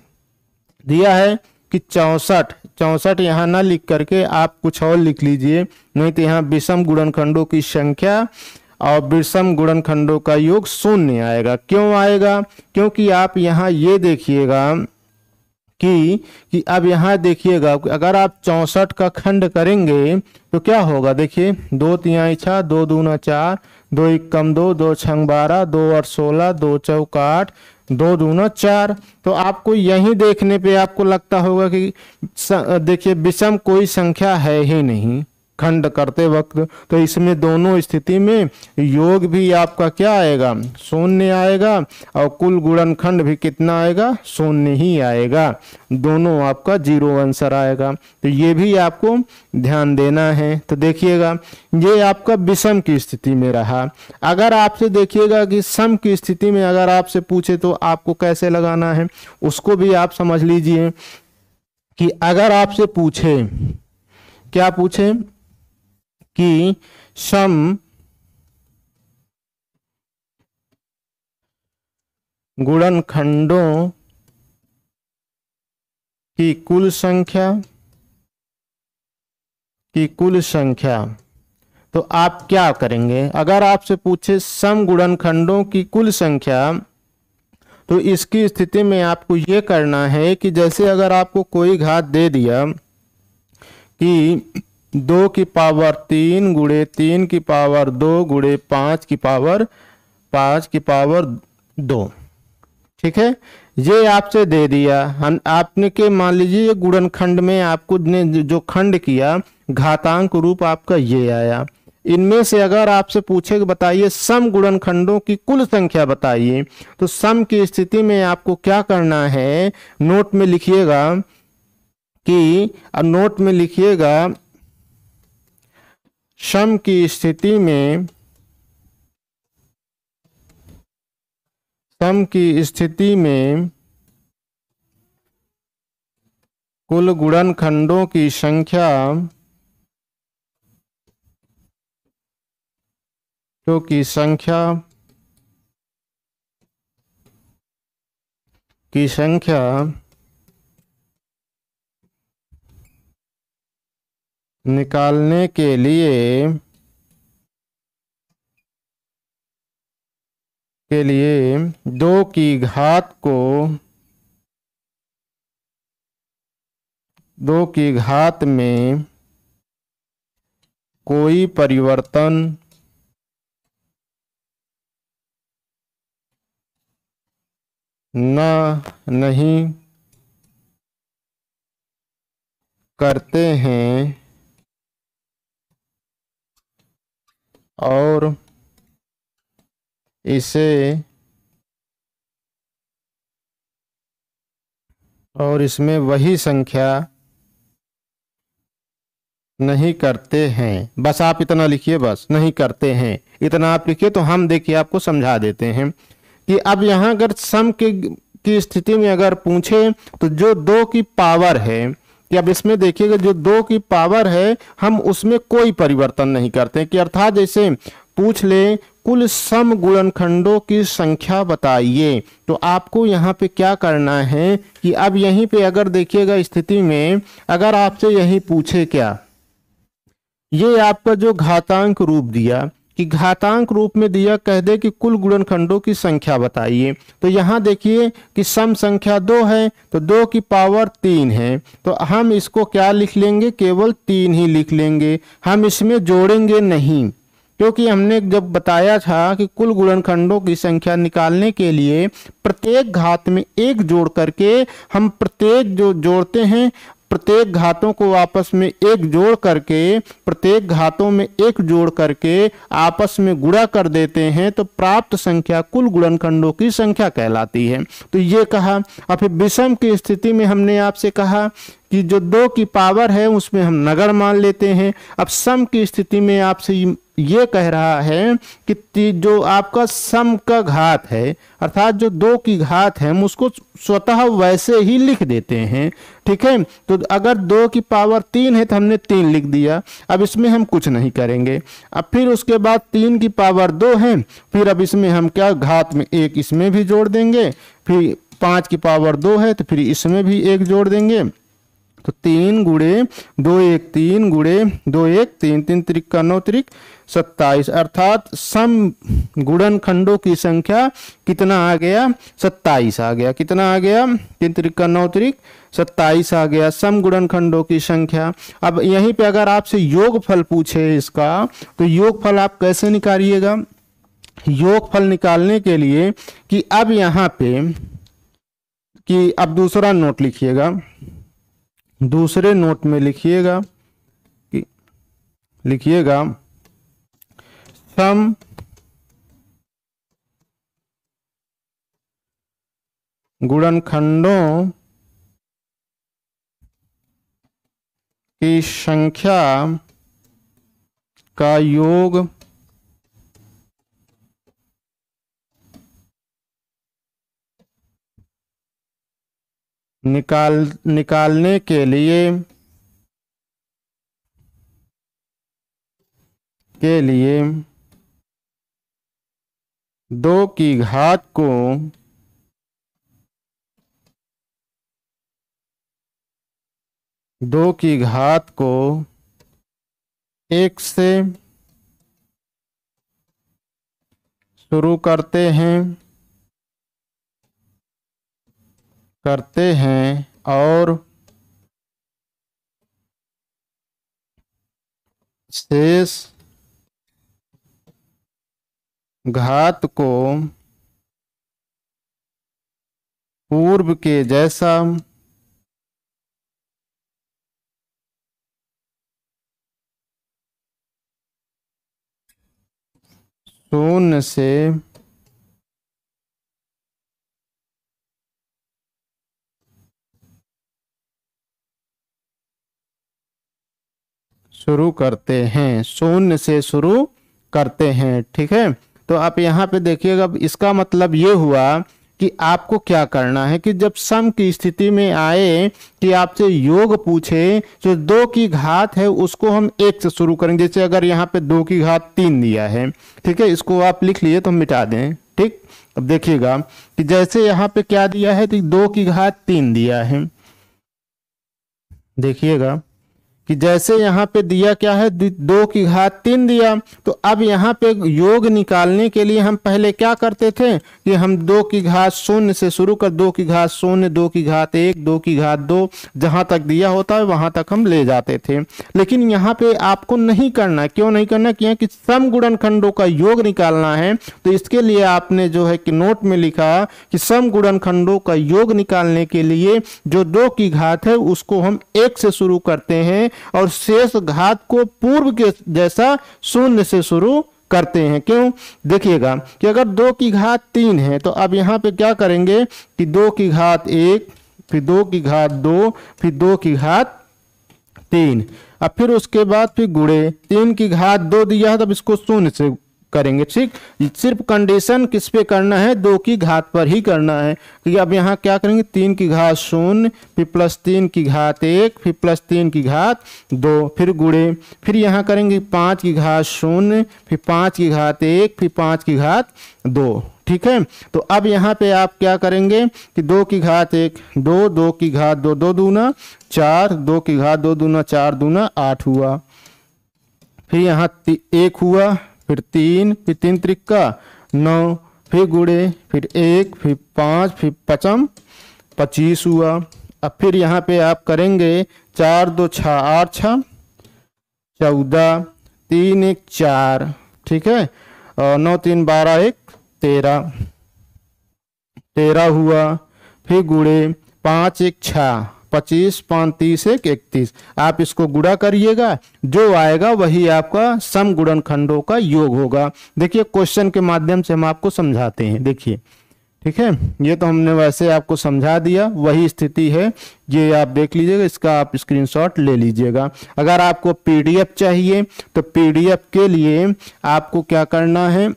दिया है कि 64 यहाँ ना लिख करके आप कुछ और लिख लीजिए, नहीं तो यहाँ विषम गुणनखंडों की संख्या और विषम गुणनखंडों का योग 0 आएगा। क्यों आएगा, क्योंकि आप यहाँ ये देखिएगा कि अब यहाँ देखिएगा अगर आप 64 का खंड करेंगे तो क्या होगा, देखिए 2 तिहाई 6, 2 दूना 4, 2 एक कम 2, 2 छंग 12, 2 और 16, 2 चौक 8, 2 दूना 4। तो आपको यही देखने पे आपको लगता होगा कि देखिए विषम कोई संख्या है ही नहीं खंड करते वक्त, तो इसमें दोनों स्थिति में योग भी आपका क्या आएगा, 0 आएगा, और कुल गुणनखंड भी कितना आएगा, 0 ही आएगा, दोनों आपका 0 आंसर आएगा। तो ये भी आपको ध्यान देना है। तो देखिएगा ये आपका विषम की स्थिति में रहा। अगर आपसे देखिएगा कि सम की स्थिति में अगर आपसे पूछे तो आपको कैसे लगाना है, उसको भी आप समझ लीजिए कि अगर आपसे पूछे, क्या पूछे कि सम गुणनखंडों की कुल संख्या, तो आप क्या करेंगे। अगर आपसे पूछे सम गुणनखंडों की कुल संख्या, तो इसकी स्थिति में आपको ये करना है कि जैसे अगर आपको कोई घात दे दिया कि 2 की पावर 3 गुणे 3 की पावर 2 गुणे 5 की पावर 2, ठीक है, ये आपसे दे दिया। हम आपने के मान लीजिए गुणनखंड में आपको ने जो खंड किया घातांक रूप आपका ये आया। इनमें से अगर आपसे पूछे कि बताइए सम गुणनखंडों की कुल संख्या बताइए, तो सम की स्थिति में आपको क्या करना है, नोट में लिखिएगा कि नोट में लिखिएगा सम की स्थिति में कुल गुणनखंडों की संख्या निकालने के लिए 2 की घात में कोई परिवर्तन नहीं करते हैं और इसमें वही संख्या नहीं करते हैं। बस आप इतना लिखिए, बस नहीं करते हैं इतना आप लिखिए, तो हम देखिए आपको समझा देते हैं कि अब यहाँ अगर सम की स्थिति में अगर पूछे तो जो 2 की पावर है, कि अब इसमें देखिएगा जो 2 की पावर है हम उसमें कोई परिवर्तन नहीं करते, कि अर्थात जैसे पूछ ले कुल सम गुणनखंडों की संख्या बताइए, तो आपको यहाँ पे क्या करना है कि अब यहीं पे अगर देखिएगा स्थिति में अगर आपसे यही पूछे क्या, ये आपका जो घातांक रूप दिया कि घातांक रूप में दिया, कह दे कि कुल गुणनखंडों की संख्या बताइए। तो यहाँ देखिए कि सम संख्या 2 है तो 2 की पावर 3 है, तो हम इसको क्या लिख लेंगे, केवल 3 ही लिख लेंगे, हम इसमें जोड़ेंगे नहीं, क्योंकि हमने जब बताया था कि कुल गुणनखंडों की संख्या निकालने के लिए प्रत्येक घात में एक जोड़ करके हम प्रत्येक जो जोड़ते हैं, प्रत्येक घातों को आपस में एक जोड़ करके, प्रत्येक घातों में एक जोड़ करके आपस में गुणा कर देते हैं, तो प्राप्त संख्या कुल गुणनखंडों की संख्या कहलाती है। तो ये कहा। अब फिर विषम की स्थिति में हमने आपसे कहा कि जो 2 की पावर है उसमें हम नगण्य मान लेते हैं। अब सम की स्थिति में आपसे ये कह रहा है कि जो आपका सम का घात है, अर्थात जो 2 की घात है, हम उसको स्वतः वैसे ही लिख देते हैं। ठीक है, तो अगर 2 की पावर 3 है तो हमने 3 लिख दिया, अब इसमें हम कुछ नहीं करेंगे। अब फिर उसके बाद 3 की पावर 2 है, फिर अब इसमें हम क्या, घात में 1 इसमें भी जोड़ देंगे, फिर 5 की पावर 2 है तो फिर इसमें भी 1 जोड़ देंगे, तो 3 गुणे 2 1 3 गुणे 2 1 3 3 त्रिक का 9 त्रिक 27, अर्थात सम गुणनखंडों की संख्या कितना आ गया, 27 आ गया। कितना आ गया, 3 त्रिक का 9 त्रिक 27 आ गया सम गुणनखंडों की संख्या। अब यहीं पे अगर आपसे योगफल पूछे इसका, तो योगफल आप कैसे निकालिएगा। योगफल निकालने के लिए कि अब यहाँ पे कि अब दूसरा नोट लिखिएगा, दूसरे नोट में लिखिएगा कि लिखिएगा सम गुणनखंडों की संख्या का योग निकालने के लिए 2 की घात को 1 से शुरू करते हैं और शेष घात को पूर्व के जैसा शून्य से शुरू करते हैं, शून्य से शुरू करते हैं। ठीक है, तो आप यहाँ पे देखिएगा, इसका मतलब ये हुआ कि आपको क्या करना है कि जब सम की स्थिति में आए कि आपसे योग पूछे, जो 2 की घात है उसको हम 1 से शुरू करेंगे। जैसे अगर यहाँ पे 2 की घात 3 दिया है, ठीक है, इसको आप लिख लिए तो हम मिटा दें। ठीक, अब देखिएगा कि जैसे यहाँ पे क्या दिया है, तो 2 की घात 3 दिया है। देखिएगा कि जैसे यहाँ पे दिया क्या है, 2 की घात 3 दिया, तो अब यहाँ पे योग निकालने के लिए हम पहले क्या करते थे कि हम 2 की घात 0 से शुरू कर 2 की घात 0, 2 की घात 1, 2 की घात 2, जहाँ तक दिया होता है वहाँ तक हम ले जाते थे। लेकिन यहाँ पे आपको नहीं करना। क्यों नहीं करना, क्योंकि सम गुणनखंडों का योग निकालना है, तो इसके लिए आपने जो है कि नोट में लिखा कि सम गुणनखंडों का योग निकालने के लिए जो 2 की घात है उसको हम 1 से शुरू करते हैं और शेष घात को पूर्व के जैसा शून्य से शुरू करते हैं। क्यों, देखिएगा कि अगर 2 की घात 3 है तो अब यहाँ पे क्या करेंगे कि 2 की घात 1, फिर 2 की घात 2, फिर 2 की घात 3, अब फिर उसके बाद फिर गुणे 3 की घात 2 दिया है, तब इसको शून्य से करेंगे। ठीक, सिर्फ कंडीशन किस पे करना है, 2 की घात पर ही करना है। क्योंकि अब यहाँ क्या करेंगे, 3 की घात 0, फिर प्लस 3 की घात 1, फिर प्लस 3 की घात 2, फिर गुणे, फिर यहाँ करेंगे 5 की घात 0, फिर 5 की घात 1, फिर 5 की घात 2। ठीक है, तो अब यहाँ पे आप क्या करेंगे कि 2 की घात 1 2, 2 की घात 2 2 दूना 4, 2 की घात 2 दूना 4 दूना 8 हुआ, फिर यहाँ 1 हुआ, फिर 3, फिर 3 त्रिका 9, फिर गुणे, फिर 1, फिर 5, फिर 5 25 हुआ। अब फिर यहाँ पे आप करेंगे 4 2 6 8 6 14, 3 1 4, ठीक है, और 9 3 12 1 13 13 हुआ। फिर गुणे 5 1 6 25 5 30 1 31। आप इसको गुणा करिएगा, जो आएगा वही आपका सम गुणनखंडों का योग होगा। देखिए क्वेश्चन के माध्यम से हम आपको समझाते हैं, देखिए, ठीक है। ये तो हमने वैसे आपको समझा दिया, वही स्थिति है, ये आप देख लीजिएगा, इसका आप स्क्रीनशॉट ले लीजिएगा। अगर आपको पीडीएफ चाहिए तो पीडीएफ के लिए आपको क्या करना है,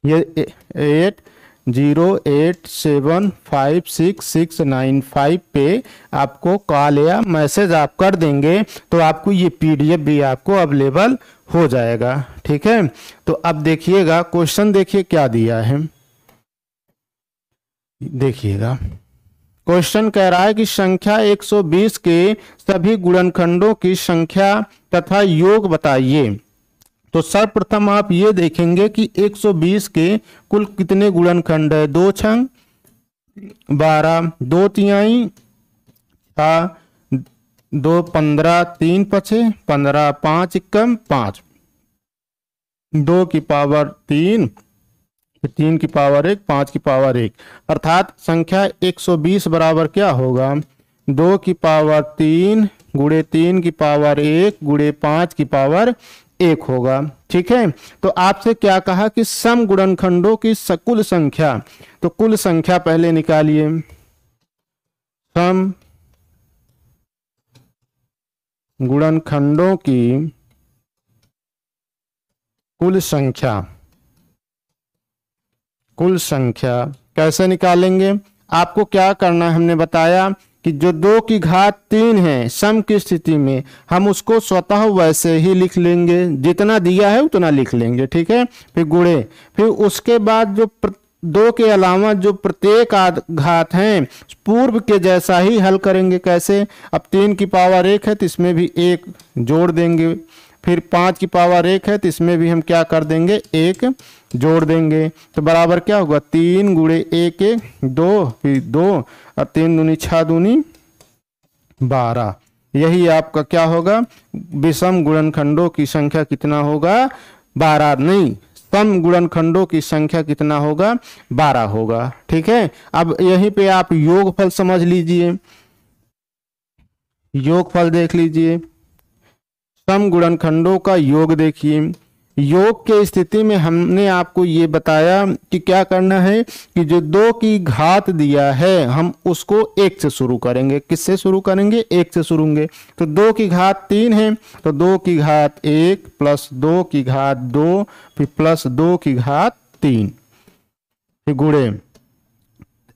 ये 8087569695 पे आपको कॉल या मैसेज आप कर देंगे तो आपको ये पीडीएफ भी आपको अवेलेबल हो जाएगा, ठीक है। तो अब देखिएगा क्वेश्चन, देखिए क्या दिया है, देखिएगा क्वेश्चन कह रहा है कि संख्या 120 के सभी गुणनखंडों की संख्या तथा योग बताइए। तो सर्वप्रथम आप ये देखेंगे कि 120 के कुल कितने गुणनखंड है, 2 छंग 12, 2 तिहाई 6, 2 15, 3 पचे 15, 5 एकम 5, 2 की पावर 3, 3 की पावर 1, 5 की पावर 1, अर्थात संख्या 120 बराबर क्या होगा, 2 की पावर 3 गुणे 3 की पावर 1 गुणे 5 की पावर 1 होगा, ठीक है। तो आपसे क्या कहा कि सम गुणनखंडों की कुल संख्या, तो कुल संख्या पहले निकालिए, सम गुणनखंडों की कुल संख्या, कुल संख्या कैसे निकालेंगे, आपको क्या करना है, हमने बताया कि जो 2 की घात 3 है सम की स्थिति में हम उसको स्वतः वैसे ही लिख लेंगे, जितना दिया है उतना लिख लेंगे, ठीक है। फिर गुणे, फिर उसके बाद जो 2 के अलावा जो प्रत्येक घात हैं पूर्व के जैसा ही हल करेंगे। कैसे, अब 3 की पावर 1 है तो इसमें भी 1 जोड़ देंगे, फिर 5 की पावर 1 है तो इसमें भी हम क्या कर देंगे, 1 जोड़ देंगे। तो बराबर क्या होगा, 3 गुणे 1 1 2, फिर 2 और 3 दूनी 6 दूनी 12। यही आपका क्या होगा, विषम गुणनखंडों की संख्या कितना होगा, 12 नहीं, सम गुणनखंडों की संख्या कितना होगा, 12 होगा, ठीक है। अब यहीं पे आप योगफल समझ लीजिए, योगफल देख लीजिए, सम गुणनखंडों का योग देखिए। योग के स्थिति में हमने आपको ये बताया कि क्या करना है कि जो 2 की घात दिया है हम उसको 1 से शुरू करेंगे। किससे शुरू करेंगे, 1 से शुरू होंगे। तो 2 की घात 3 है तो 2 की घात 1 प्लस 2 की घात 2 फिर प्लस 2 की घात 3 फिर गुणे।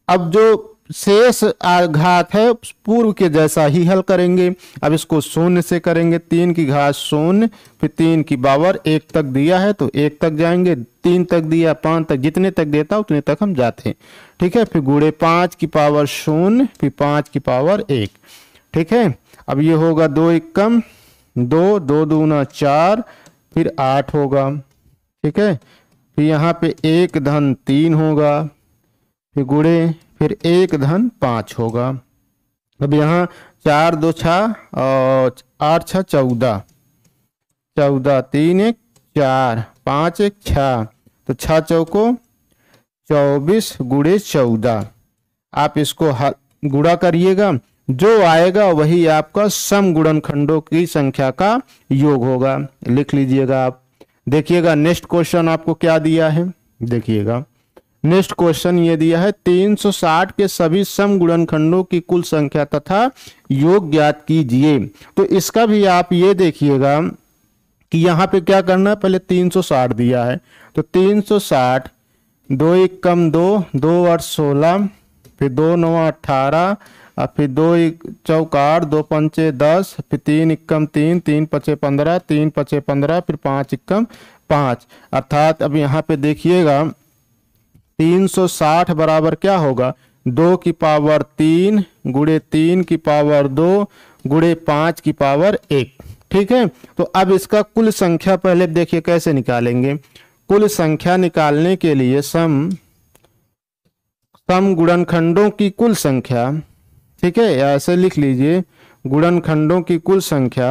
अब जो शेष घात है पूर्व के जैसा ही हल करेंगे। अब इसको शून्य से करेंगे, 3 की घात 0 फिर 3 की पावर 1 तक दिया है तो 1 तक जाएंगे, 3 तक दिया 5 तक, जितने तक देता उतने तक हम जाते हैं, ठीक है। फिर गुणे 5 की पावर 0 फिर 5 की पावर 1, ठीक है। अब ये होगा 2 एकम 2, 2 दूना 4 फिर 8 होगा, ठीक है। फिर यहाँ पे 1 धन 3 होगा, फिर गुणे फिर 1 धन 5 होगा। अब यहाँ 4 2 6 और 8 6 14, 14 3 1 4 5 1 6, तो 6 चौको 24 गुणे 14। आप इसको गुणा करिएगा, जो आएगा वही आपका सम गुणनखंडों की संख्या का योग होगा। लिख लीजिएगा आप। देखिएगा नेक्स्ट क्वेश्चन आपको क्या दिया है, देखिएगा नेक्स्ट क्वेश्चन ये दिया है 360 के सभी सम गुणनखंडों की कुल संख्या तथा योग ज्ञात कीजिए। तो इसका भी आप ये देखिएगा कि यहाँ पे क्या करना है, पहले 360 दिया है तो 360 2 एकम 2 2 8 16 फिर 2 9 18 और फिर 2 चौका 8 2 पंचे 10 फिर 3 एकम 3 3 पचे 15 3 पचे 15 फिर 5 एकम 5। अर्थात अब यहाँ पे देखिएगा 360 बराबर क्या होगा, 2 की पावर 3 गुणे 3 की पावर 2 गुणे 5 की पावर 1, ठीक है। तो अब इसका कुल संख्या पहले देखिए कैसे निकालेंगे। कुल संख्या निकालने के लिए सम गुणनखंडों की कुल संख्या, ठीक है, या ऐसे लिख लीजिए गुणनखंडों की कुल संख्या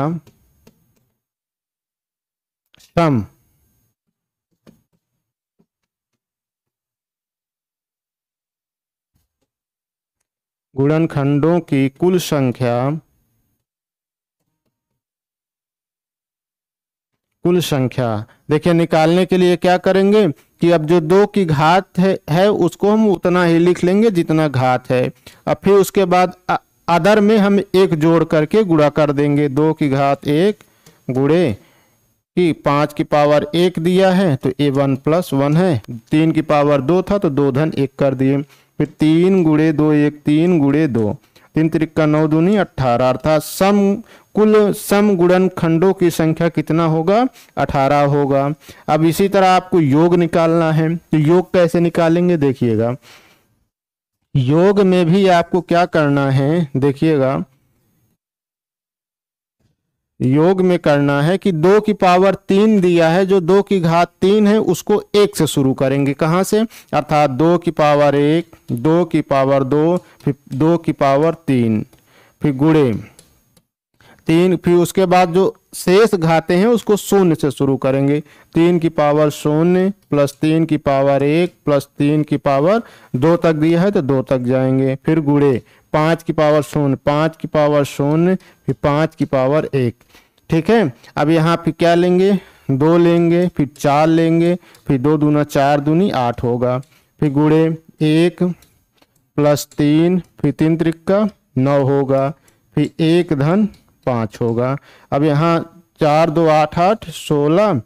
सम गुणनखंडों की कुल संख्या देखिए निकालने के लिए क्या करेंगे कि अब जो 2 की घात है उसको हम उतना ही लिख लेंगे जितना घात है। अब फिर उसके बाद अदर में हम 1 जोड़ करके गुणा कर देंगे। 2 की घात 1 गुणे कि 5 की पावर 1 दिया है तो ये 1 + 1 है। 3 की पावर 2 था तो 2 धन 1 कर दिए। फिर 3 गुणे 2 1 3 गुणे 2 3 त्रिका 9 दूनी 18 अर्थात कुल सम गुणनखंडों की संख्या कितना होगा 18 होगा। अब इसी तरह आपको योग निकालना है तो योग कैसे निकालेंगे देखिएगा। योग में भी आपको क्या करना है देखिएगा। योग में करना है कि 2 की पावर 3 दिया है, जो 2 की घात 3 है उसको 1 से शुरू करेंगे। कहां से, अर्थात 2 की पावर 1 2 की पावर 2 फिर 2 की पावर 3 फिर गुणे 3 फिर उसके बाद जो शेष घाते हैं उसको 0 से शुरू करेंगे। 3 की पावर 0 प्लस 3 की पावर 1 प्लस 3 की पावर 2 तक दिया है तो 2 तक जाएंगे। फिर गुणे 5 की पावर 0 5 की पावर 0 फिर 5 की पावर 1, ठीक है। अब यहाँ फिर क्या लेंगे 2 लेंगे फिर 4 लेंगे फिर 2 दूना 4 दूनी 8 होगा। फिर गुणे 1 प्लस 3 फिर 3 त्रिका 9 होगा फिर 1 धन 5 होगा। अब यहाँ 4 2 8 8 16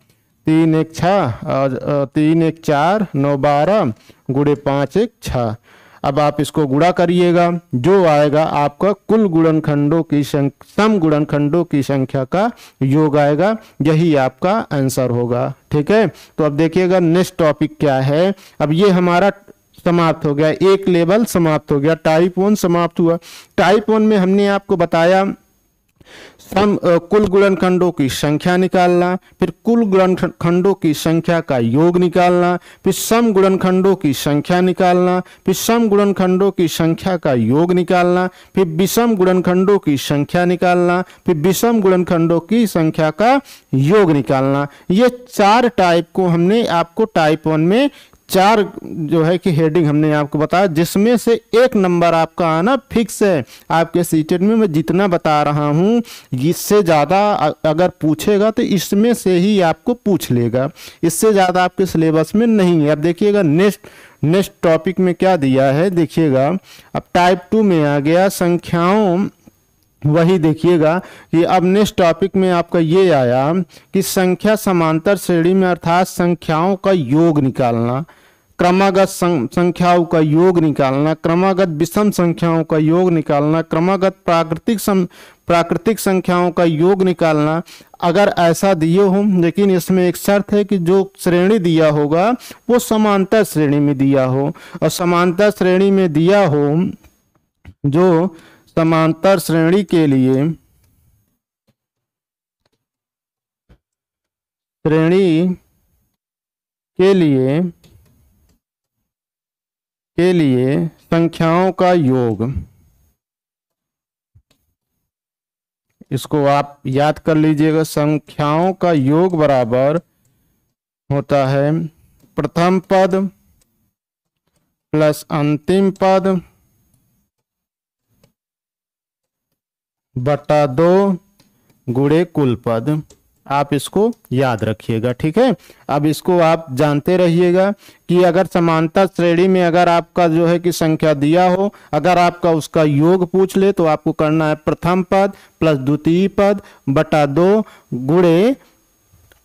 3 1 6 3 1 4 9 12 गुणे 5 1 6। अब आप इसको गुणा करिएगा, जो आएगा आपका कुल गुणनखंडों की सम गुणनखंडों की संख्या का योग आएगा। यही आपका आंसर होगा, ठीक है। तो अब देखिएगा नेक्स्ट टॉपिक क्या है। अब ये हमारा समाप्त हो गया, एक लेवल समाप्त हो गया, टाइप 1 समाप्त हुआ। टाइप 1 में हमने आपको बताया कुल गुणनखंडों की संख्या निकालना, फिर कुल गुणनखंडों की संख्या का योग निकालना, फिर सम गुणनखंडों की संख्या निकालना, फिर सम गुणनखंडों की संख्या का योग निकालना, फिर विषम गुणनखंडों की संख्या निकालना, फिर विषम गुणनखंडों की संख्या का योग निकालना। ये 4 टाइप को हमने आपको टाइप 1 में 4 जो है कि हेडिंग हमने आपको बताया, जिसमें से 1 नंबर आपका आना फिक्स है। आपके सीटेट में मैं जितना बता रहा हूँ इससे ज़्यादा अगर पूछेगा तो इसमें से ही आपको पूछ लेगा, इससे ज़्यादा आपके सिलेबस में नहीं है। अब देखिएगा नेक्स्ट टॉपिक में क्या दिया है देखिएगा। अब टाइप 2 में आ गया संख्याओं, वही देखिएगा कि अब नेक्स्ट टॉपिक में आपका ये आया कि संख्या समांतर श्रेणी में अर्थात संख्याओं का योग निकालना, क्रमागत संख्याओं का योग निकालना, क्रमागत विषम संख्याओं का योग निकालना, क्रमागत प्राकृतिक संख्याओं का योग निकालना। अगर ऐसा दिए हो, लेकिन इसमें एक शर्त है कि जो श्रेणी दिया होगा वो समांतर श्रेणी में दिया हो, और समांतर श्रेणी में दिया हो जो समांतर श्रेणी के लिए संख्याओं का योग, इसको आप याद कर लीजिएगा। संख्याओं का योग बराबर होता है प्रथम पद प्लस अंतिम पद बटा 2 गुणे कुल पद। आप इसको याद रखिएगा, ठीक है। अब इसको आप जानते रहिएगा कि अगर समांतर श्रेणी में अगर आपका जो है कि संख्या दिया हो, अगर आपका उसका योग पूछ ले तो आपको करना है प्रथम पद प्लस द्वितीय पद बटा 2 गुणे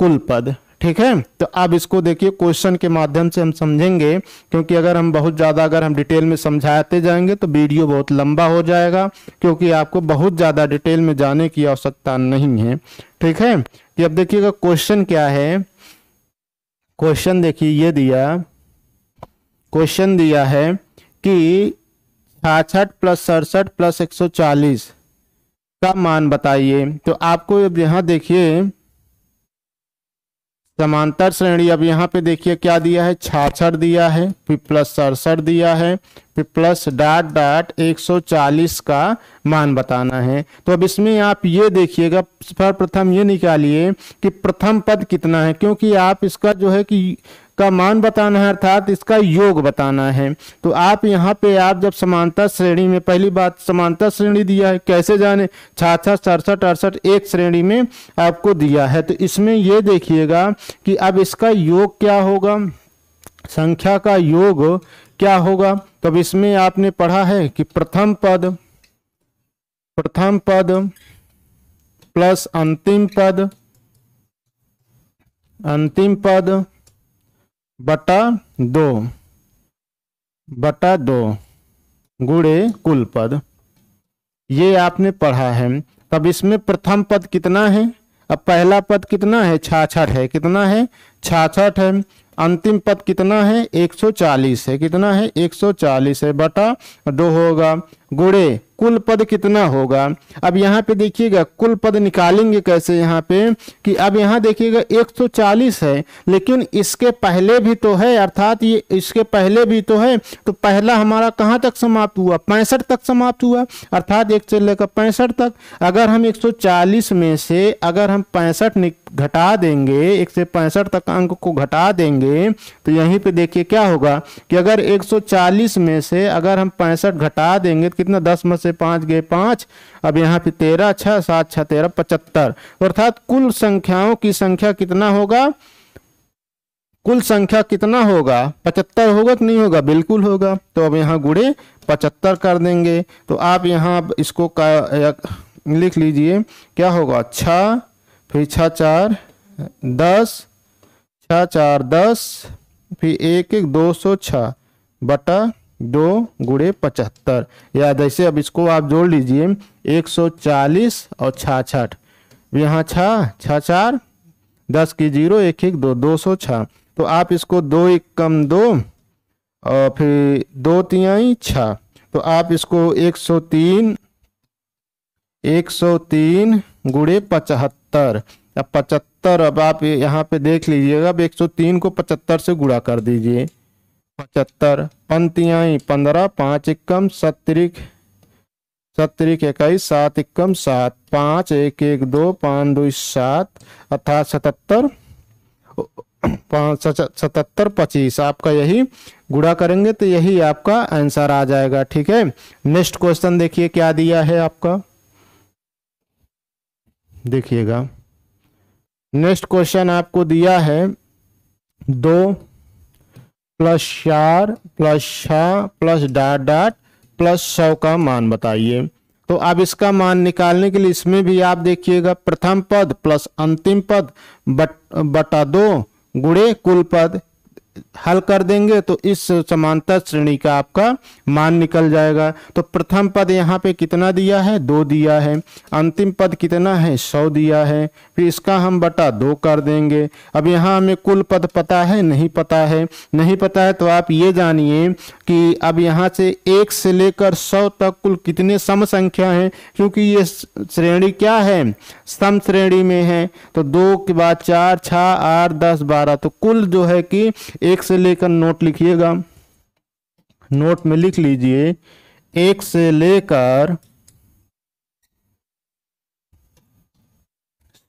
कुल पद, ठीक है। तो अब इसको देखिए क्वेश्चन के माध्यम से हम समझेंगे, क्योंकि अगर हम बहुत ज़्यादा अगर हम डिटेल में समझाते जाएंगे तो वीडियो बहुत लंबा हो जाएगा, क्योंकि आपको बहुत ज़्यादा डिटेल में जाने की आवश्यकता नहीं है, ठीक है। कि अब देखिएगा क्वेश्चन क्या है। क्वेश्चन देखिए ये क्वेश्चन दिया है कि 66 प्लस 67 प्लस 140 का मान बताइए। तो आपको अब यहाँ देखिए समांतर श्रेणी, अब यहाँ पे देखिए क्या दिया है, 66 दिया है, फिर प्लस 67 दिया है, फिर प्लस डॉट डॉट 140 का मान बताना है। तो अब इसमें आप ये देखिएगा, सर्वप्रथम ये निकालिए कि प्रथम पद कितना है, क्योंकि आप इसका जो है कि का मान बताना है, अर्थात इसका योग बताना है। तो आप यहाँ पे आप जब समांतर श्रेणी में, पहली बात समांतर श्रेणी दिया है, कैसे जाने, 66 67 68 एक श्रेणी में आपको दिया है। तो इसमें ये देखिएगा कि अब इसका योग क्या होगा, संख्या का योग क्या होगा। तो अब इसमें आपने पढ़ा है कि प्रथम पद प्लस अंतिम पद बटा दो गुणे कुल पद, ये आपने पढ़ा है। तब इसमें प्रथम पद कितना है, अब पहला पद कितना है, 66 है, कितना है 66 है। अंतिम पद कितना है, 140 है, कितना है 140 है, बटा 2 होगा, गुणे कुल पद कितना होगा। अब यहाँ पे देखिएगा कुल पद निकालेंगे कैसे, यहाँ पे कि अब यहाँ देखिएगा 140 है, लेकिन इसके पहले भी तो है, अर्थात ये इसके पहले भी तो है। तो पहला हमारा कहाँ तक समाप्त हुआ, 65 तक समाप्त हुआ, अर्थात 1 से लेकर 65 तक। अगर हम 140 में से अगर हम 65 घटा देंगे, 1 से 65 तक अंक को घटा देंगे, तो यहीं पे देखिए क्या होगा कि अगर 140 में से अगर हम 65 घटा देंगे तो कितना, 10 में से 5 गए 5, अब यहाँ पे 13 6 7 6 13 75, अर्थात कुल संख्याओं की संख्या कितना होगा, कुल संख्या कितना होगा, 75 होगा कि नहीं होगा, बिल्कुल होगा। तो अब यहाँ गुणे 75 कर देंगे। तो आप यहाँ इसको लिख लीजिए, क्या होगा 6 फिर 6 4 10 6 4 10 फिर 1 1 206 बटा 2 गुणे 75, याद ऐसे। अब इसको आप जोड़ लीजिए, 140 और 66, यहाँ 6 6 4 10 की 0 1 1 2 206। तो आप इसको 2 1 कम 2 और फिर 2 3 6, तो आप इसको 103 गुणे 75। अब 75, अब आप यहाँ पे देख लीजिएगा, अब 103 को 75 से गुणा कर दीजिए, 75 पंक्तियाँ 15 5 एकम 70 21 7 एकम 7 5 1 1 2 5 2 7, अर्थात 77 77 25, आपका यही गुणा करेंगे तो यही आपका आंसर आ जाएगा। ठीक है, नेक्स्ट क्वेश्चन देखिए क्या दिया है आपका, देखिएगा नेक्स्ट क्वेश्चन आपको दिया है 2 plus 4 plus 6 plus dot dot plus 100 का मान बताइए। तो अब इसका मान निकालने के लिए इसमें भी आप देखिएगा, प्रथम पद प्लस अंतिम पद बटा 2 गुणे कुल पद, हल कर देंगे तो इस समांतर श्रेणी का आपका मान निकल जाएगा। तो प्रथम पद यहाँ पे कितना दिया है, 2 दिया है, अंतिम पद कितना है 100 दिया है, फिर इसका हम बटा 2 कर देंगे। अब यहाँ हमें कुल पद पता है, नहीं पता है, नहीं पता है तो आप ये जानिए कि अब यहाँ से 1 से लेकर 100 तक कुल कितने सम संख्या हैं, क्योंकि ये श्रेणी क्या है, सम श्रेणी में है। तो 2 के बाद 4 6 8 10 12, तो कुल जो है कि 1 से लेकर, नोट लिखिएगा, नोट में लिख लीजिए, 1 से लेकर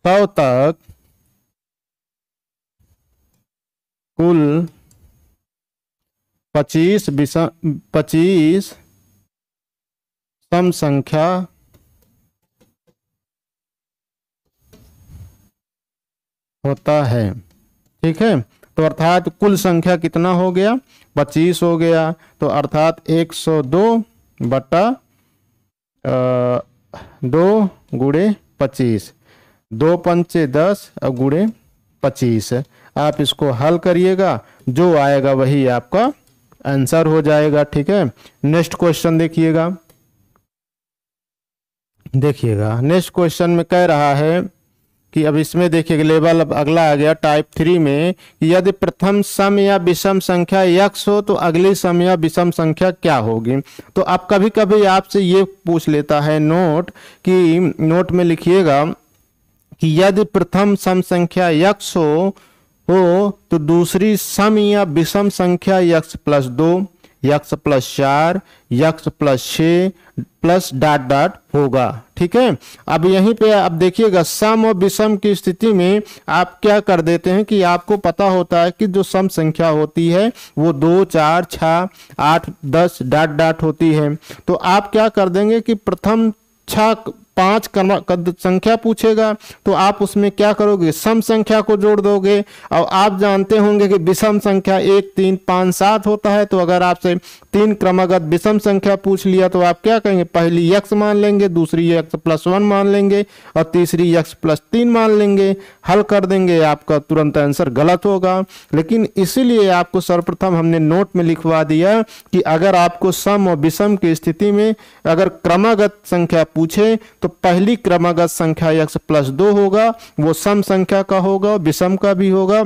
100 तक कुल 25 सम संख्या होता है। ठीक है, तो अर्थात कुल संख्या कितना हो गया, 25 हो गया। तो अर्थात 102 बटा 2 गुणे 25, 2 पंचे 10 और गुणे 25। आप इसको हल करिएगा, जो आएगा वही आपका आंसर हो जाएगा। ठीक है, नेक्स्ट क्वेश्चन देखिएगा, नेक्स्ट क्वेश्चन में कह रहा है कि अब इसमें देखिए लेवल अब अगला आ गया टाइप 3 में कि यदि प्रथम सम या विषम संख्या यक्स हो तो अगली सम या विषम संख्या क्या होगी। तो अब कभी कभी आपसे ये पूछ लेता है नोट कि नोट में लिखिएगा कि यदि प्रथम सम संख्या यक्स हो तो दूसरी सम या विषम संख्या x plus 2, x plus 4, x plus 6 plus dot dot होगा। ठीक है, अब यहीं पे आप देखिएगा सम और विषम की स्थिति में आप क्या कर देते हैं कि आपको पता होता है कि जो सम संख्या होती है वो 2, 4, 6, 8, 10 डॉट डॉट होती है। तो आप क्या कर देंगे कि प्रथम 5 क्रमागत संख्या पूछेगा तो आप उसमें क्या करोगे, सम संख्या को जोड़ दोगे। और आप जानते होंगे कि विषम संख्या 1, 3, 5, 7 होता है। तो अगर आपसे 3 क्रमागत विषम संख्या पूछ लिया तो आप क्या करेंगे, पहली यक्स मान लेंगे, दूसरी यक्स प्लस 1 मान लेंगे और तीसरी यक्स प्लस 3 मान लेंगे, हल कर देंगे, आपका तुरंत आंसर गलत होगा। लेकिन इसीलिए आपको सर्वप्रथम हमने नोट में लिखवा दिया कि अगर आपको सम और विषम की स्थिति में अगर क्रमागत संख्या पूछे तो पहली क्रमागत संख्या यक्स प्लस 2 होगा, वो सम संख्या का होगा, विषम का भी होगा।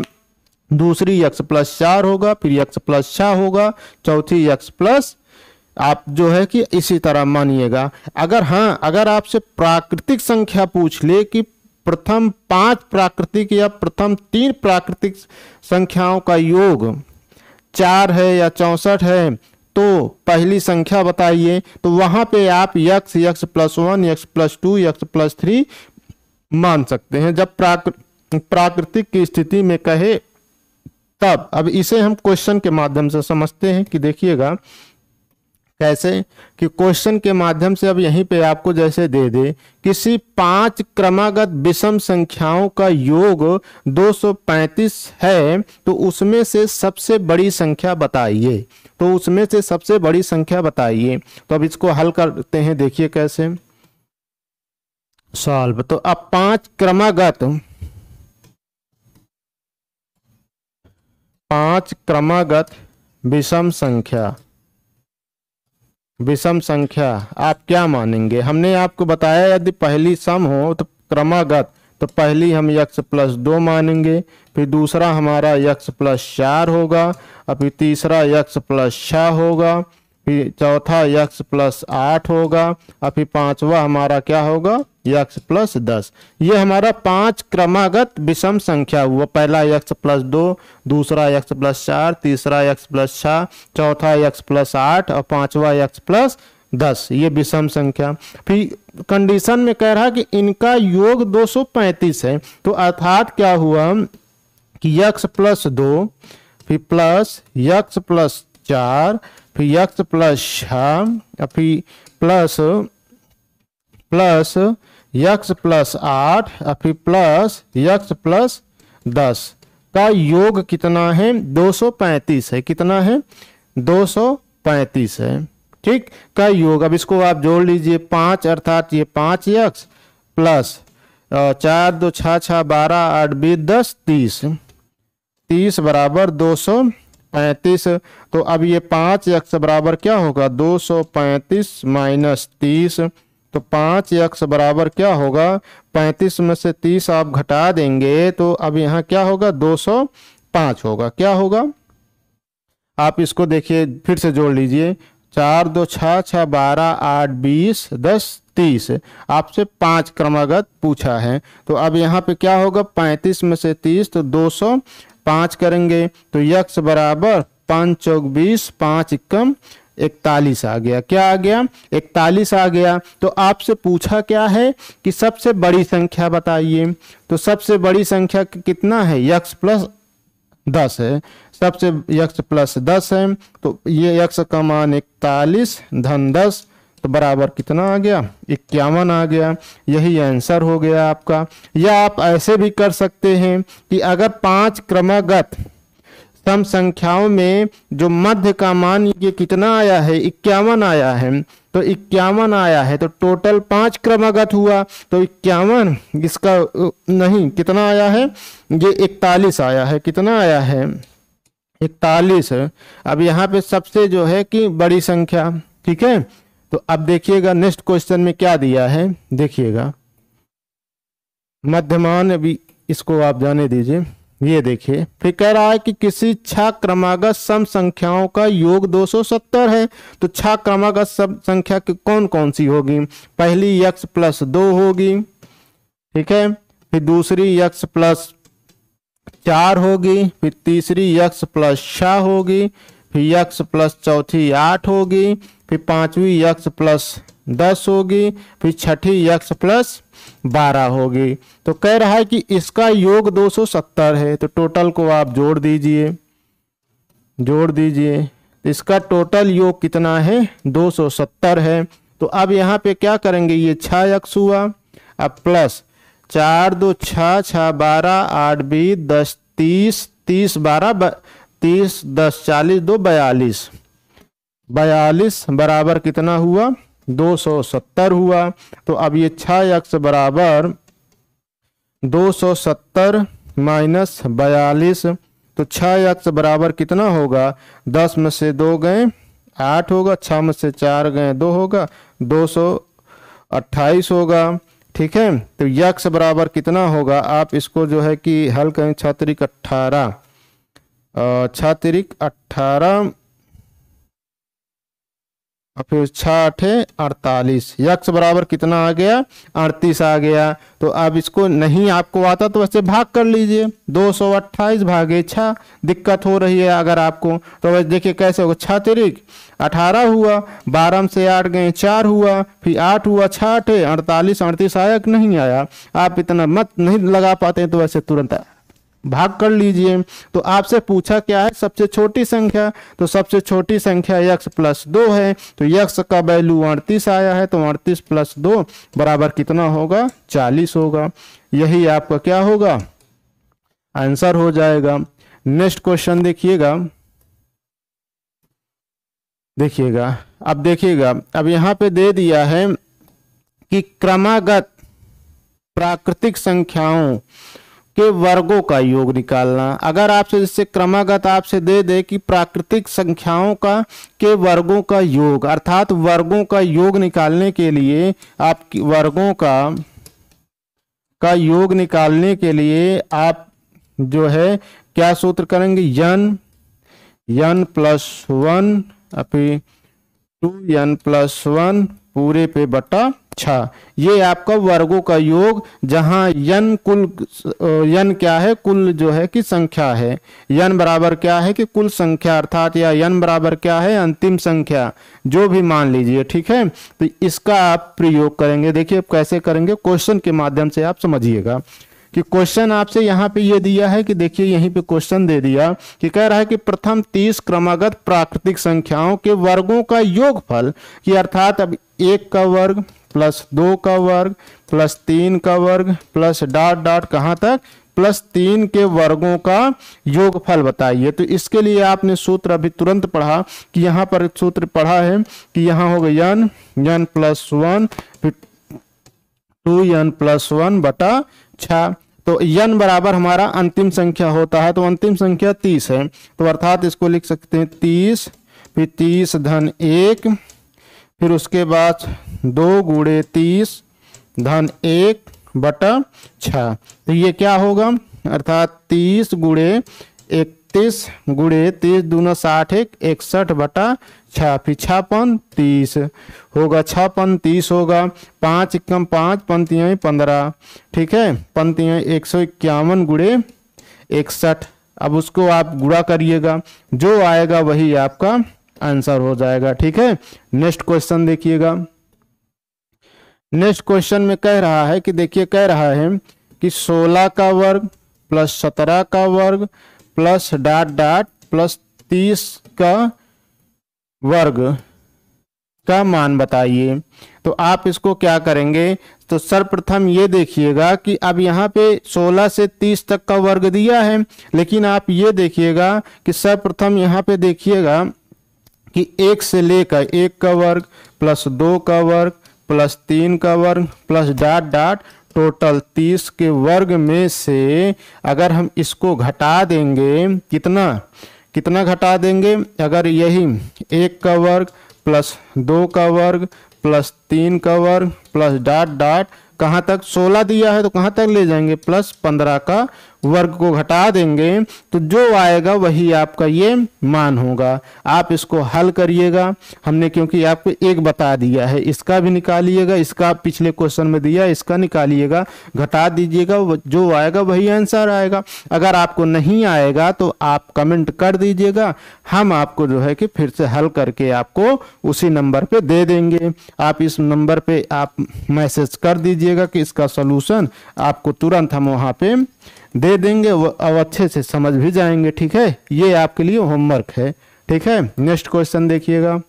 दूसरी यक्स प्लस 4 होगा, फिर यक्स प्लस 6 होगा, चौथी यक्स प्लस, आप जो है कि इसी तरह मानिएगा। अगर आपसे प्राकृतिक संख्या पूछ ले कि प्रथम 5 प्राकृतिक या प्रथम 3 प्राकृतिक संख्याओं का योग 4 है या 64 है तो पहली संख्या बताइए, तो वहां पे आप x, x plus 1, x plus 2, x plus 3 मान सकते हैं जब प्राकृतिक की स्थिति में कहे तब। अब इसे हम क्वेश्चन के माध्यम से समझते हैं कि देखिएगा कैसे, कि क्वेश्चन के माध्यम से अब यहीं पे आपको जैसे दे दे किसी 5 क्रमागत विषम संख्याओं का योग 235 है तो उसमें से सबसे बड़ी संख्या बताइए। तो उसमें से सबसे बड़ी संख्या बताइए। तो अब इसको हल करते हैं, देखिए कैसे सॉल्व। तो अब 5 क्रमागत विषम संख्या आप क्या मानेंगे। हमने आपको बताया यदि पहली सम हो तो क्रमागत, तो पहली हम यक्स प्लस 2 मानेंगे, फिर दूसरा हमारा यक्स प्लस 4 होगा, और फिर तीसरा यक्स प्लस 6 होगा, फिर चौथा यक्स प्लस 8 होगा, और फिर पांचवा हमारा क्या होगा, यक्स प्लस 10। ये हमारा 5 क्रमागत विषम संख्या हुआ। पहला यक्स प्लस 2, दूसरा यक्स प्लस 4, तीसरा यक्स प्लस 6, चौथा यक्स प्लस 8 और पांचवा यक्स प्लस 10। ये विषम संख्या। फिर कंडीशन में कह रहा कि इनका योग 235 है। तो अर्थात क्या हुआ कि यक्स प्लस 2, फिर प्लस यक्स प्लस 4, फिर यक्स प्लस 6, फिर प्लस यक्स प्लस 8, फिर प्लस यक्स प्लस 10 का योग कितना है, 235 है। कितना है, 235 है। ठीक, का योग। अब इसको आप जोड़ लीजिए, 5 अर्थात ये 5 यक्स प्लस 4, 2, 6, 6, 12, 8, 20, 10, 30 बराबर 235। तो अब ये 5 यक्स बराबर क्या होगा, 235 माइनस 30। तो 5 यक्स बराबर क्या होगा, 35 में से 30 आप घटा देंगे तो अब यहाँ क्या होगा, 205 होगा। क्या होगा, आप इसको देखिए फिर से जोड़ लीजिए, 4, 2, 6, 6, 12, 8, 20, 10, 30। आपसे 5 क्रमागत पूछा है। तो अब यहाँ पे क्या होगा, 35 में से 30 तो 205 करेंगे तो यक्स बराबर 5 चौक 20, 5 एकम 41 आ गया। क्या आ गया, 41 आ गया। तो आपसे पूछा क्या है कि सबसे बड़ी संख्या बताइए। तो सबसे बड़ी संख्या कितना है, यक्स प्लस 10 है। सबसे यक्स प्लस 10 है तो ये यक्स का मान 41 धन 10 तो बराबर कितना आ गया, 51 आ गया। यही आंसर हो गया आपका। या आप ऐसे भी कर सकते हैं कि अगर 5 क्रमागत सम संख्याओं में जो मध्य का मान ये कितना आया है, 51 आया है। तो 51 आया है तो टोटल 5 क्रमागत हुआ। तो 51 इसका नहीं, कितना आया है, ये 41 आया है। कितना आया है, 41। अब यहाँ पे सबसे जो है कि बड़ी संख्या। ठीक है, तो अब देखिएगा नेक्स्ट क्वेश्चन में क्या दिया है, देखिएगा मध्यमान अभी इसको आप जाने दीजिए। ये देखिए फिर कह रहा है कि किसी छह क्रमागत सम संख्याओं का योग 270 है। तो छह क्रमागत सम संख्या की कौन कौन सी होगी? पहली x प्लस 2 होगी, ठीक है, फिर दूसरी x प्लस 4 होगी, फिर तीसरी x प्लस 6 होगी, फिर x प्लस चौथी 8 होगी, फिर पांचवी x प्लस 10 होगी, फिर छठी x प्लस 12 होगी। तो कह रहा है कि इसका योग 270 है। तो टोटल को आप जोड़ दीजिए, जोड़ दीजिए। तो इसका टोटल योग कितना है? 270 है। तो अब यहाँ पे क्या करेंगे? ये 6x हुआ, अब प्लस 4 2 6 6 12 8 20 10 30 30 12 30 10 40 2 42 42 बराबर कितना हुआ? 270 हुआ। तो अब ये 6x बराबर 270 माइनस 42, तो 6x बराबर कितना होगा? 10 में से 2 गए 8 होगा, 6 में से 4 गए 2 होगा, 228 होगा, ठीक है। तो x बराबर कितना होगा? आप इसको जो है कि हल करें, 6 तिरिक 18, 6 तिरिक 18 और फिर 6 8 48, यक्स बराबर कितना आ गया? 38 आ गया। तो अब इसको नहीं आपको आता तो वैसे भाग कर लीजिए, 228 भागे 6। दिक्कत हो रही है अगर आपको, तो वैसे देखिए कैसे होगा। 6 तिरिक 18 हुआ, 12 में से 8 गए 4 हुआ, फिर 8 हुआ, 6 8 48, 38 आया कि नहीं आया? आप इतना मत नहीं लगा पाते तो वैसे तुरंत भाग कर लीजिए। तो आपसे पूछा क्या है? सबसे छोटी संख्या। तो सबसे छोटी संख्या x प्लस 2 है। तो x का वैल्यू 38 आया है, तो 38 प्लस 2 बराबर कितना होगा? 40 होगा। यही आपका क्या होगा? आंसर हो जाएगा। नेक्स्ट क्वेश्चन देखिएगा, देखिएगा अब देखिएगा, अब यहाँ पे दे दिया है कि क्रमागत प्राकृतिक संख्याओं के वर्गों का योग निकालना। अगर आपसे जिससे क्रमागत आपसे दे दे कि प्राकृतिक संख्याओं का के वर्गों का योग, अर्थात वर्गों का योग निकालने के लिए आप वर्गों का योग निकालने के लिए आप जो है क्या सूत्र करेंगे? n प्लस 1 फिर 2n प्लस 1 पूरे पे बटा 6। ये आपका वर्गों का योग, जहां n कुल n क्या है? कुल जो है कि संख्या है। n बराबर क्या है कि कुल संख्या, अर्थात या n बराबर क्या है? अंतिम संख्या, जो भी मान लीजिए, ठीक है। तो इसका आप प्रयोग करेंगे। देखिए अब कैसे करेंगे, क्वेश्चन के माध्यम से आप समझिएगा कि क्वेश्चन आपसे यहाँ पे ये दिया है कि देखिए यहीं पे क्वेश्चन दे दिया कि कह रहा है कि प्रथम 30 क्रमागत प्राकृतिक संख्याओं के वर्गों का योगफल, कि अर्थात अब 1 का वर्ग प्लस 2 का वर्ग प्लस 3 का वर्ग प्लस डॉट डॉट कहाँ तक? प्लस 3 के वर्गों का योगफल बताइए। तो इसके लिए आपने सूत्र अभी तुरंत पढ़ा कि यहाँ पर सूत्र पढ़ा है कि यहाँ होगा n प्लस 1 फिर 2n प्लस 1 बटा 6। तो n बराबर हमारा अंतिम संख्या होता है, तो अंतिम संख्या 30 है। तो अर्थात इसको लिख सकते हैं 30 फिर 30 धन 1, फिर उसके बाद 2 गुणे 30 धन 1 बटा 6। तो ये क्या होगा? अर्थात 30 गुणे 31 गुणे 30 दूना 60 61 बटा 6, फिर 6 पन 30 होगा, 6 पन 30 होगा, 5 एकम 5 पंक्तियाँ 15, ठीक है। पंक्तियाँ 151 गुणे 61। अब उसको आप गुणा करिएगा, जो आएगा वही आपका आंसर हो जाएगा, ठीक है। नेक्स्ट क्वेश्चन देखिएगा। नेक्स्ट क्वेश्चन में कह रहा है कि देखिए कह रहा है कि 16 का वर्ग प्लस 17 का वर्ग प्लस डॉट डॉट प्लस 30 का वर्ग का मान बताइए। तो आप इसको क्या करेंगे? तो सर्वप्रथम ये देखिएगा कि अब यहाँ पे 16 से 30 तक का वर्ग दिया है, लेकिन आप ये देखिएगा कि सर्वप्रथम यहाँ पे देखिएगा कि 1 से लेकर 1 का वर्ग प्लस 2 का वर्ग प्लस 3 का वर्ग प्लस डॉट डॉट टोटल 30 के वर्ग में से अगर हम इसको घटा देंगे, कितना घटा देंगे? अगर यही 1 का वर्ग प्लस 2 का वर्ग प्लस 3 का वर्ग प्लस डॉट डॉट कहाँ तक 16 दिया है तो कहाँ तक ले जाएंगे, प्लस 15 का वर्ग को घटा देंगे तो जो आएगा वही आपका ये मान होगा। आप इसको हल करिएगा, हमने क्योंकि आपको एक बता दिया है, इसका भी निकालिएगा, इसका पिछले क्वेश्चन में दिया इसका निकालिएगा, घटा दीजिएगा, जो आएगा वही आंसर आएगा। अगर आपको नहीं आएगा तो आप कमेंट कर दीजिएगा, हम आपको जो है कि फिर से हल करके आपको उसी नंबर पे दे देंगे। आप इस नंबर पे आप मैसेज कर दीजिएगा कि इसका सॉल्यूशन, आपको तुरंत हम वहाँ पे दे देंगे, वो अब अच्छे से समझ भी जाएंगे। ठीक है, ये आपके लिए होमवर्क है। ठीक है, नेक्स्ट क्वेश्चन देखिएगा।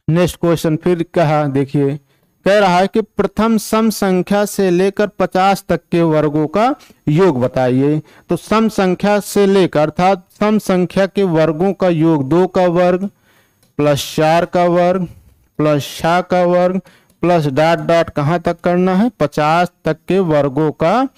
नेक्स्ट क्वेश्चन फिर कहा, देखिए कह रहा है कि प्रथम सम संख्या से लेकर 50 तक के वर्गों का योग बताइए। तो सम संख्या से लेकर अर्थात सम संख्या के वर्गों का योग 2 का वर्ग प्लस 4 का वर्ग प्लस 6 का वर्ग प्लस डॉट डॉट कहाँ तक करना है, 50 तक के वर्गों का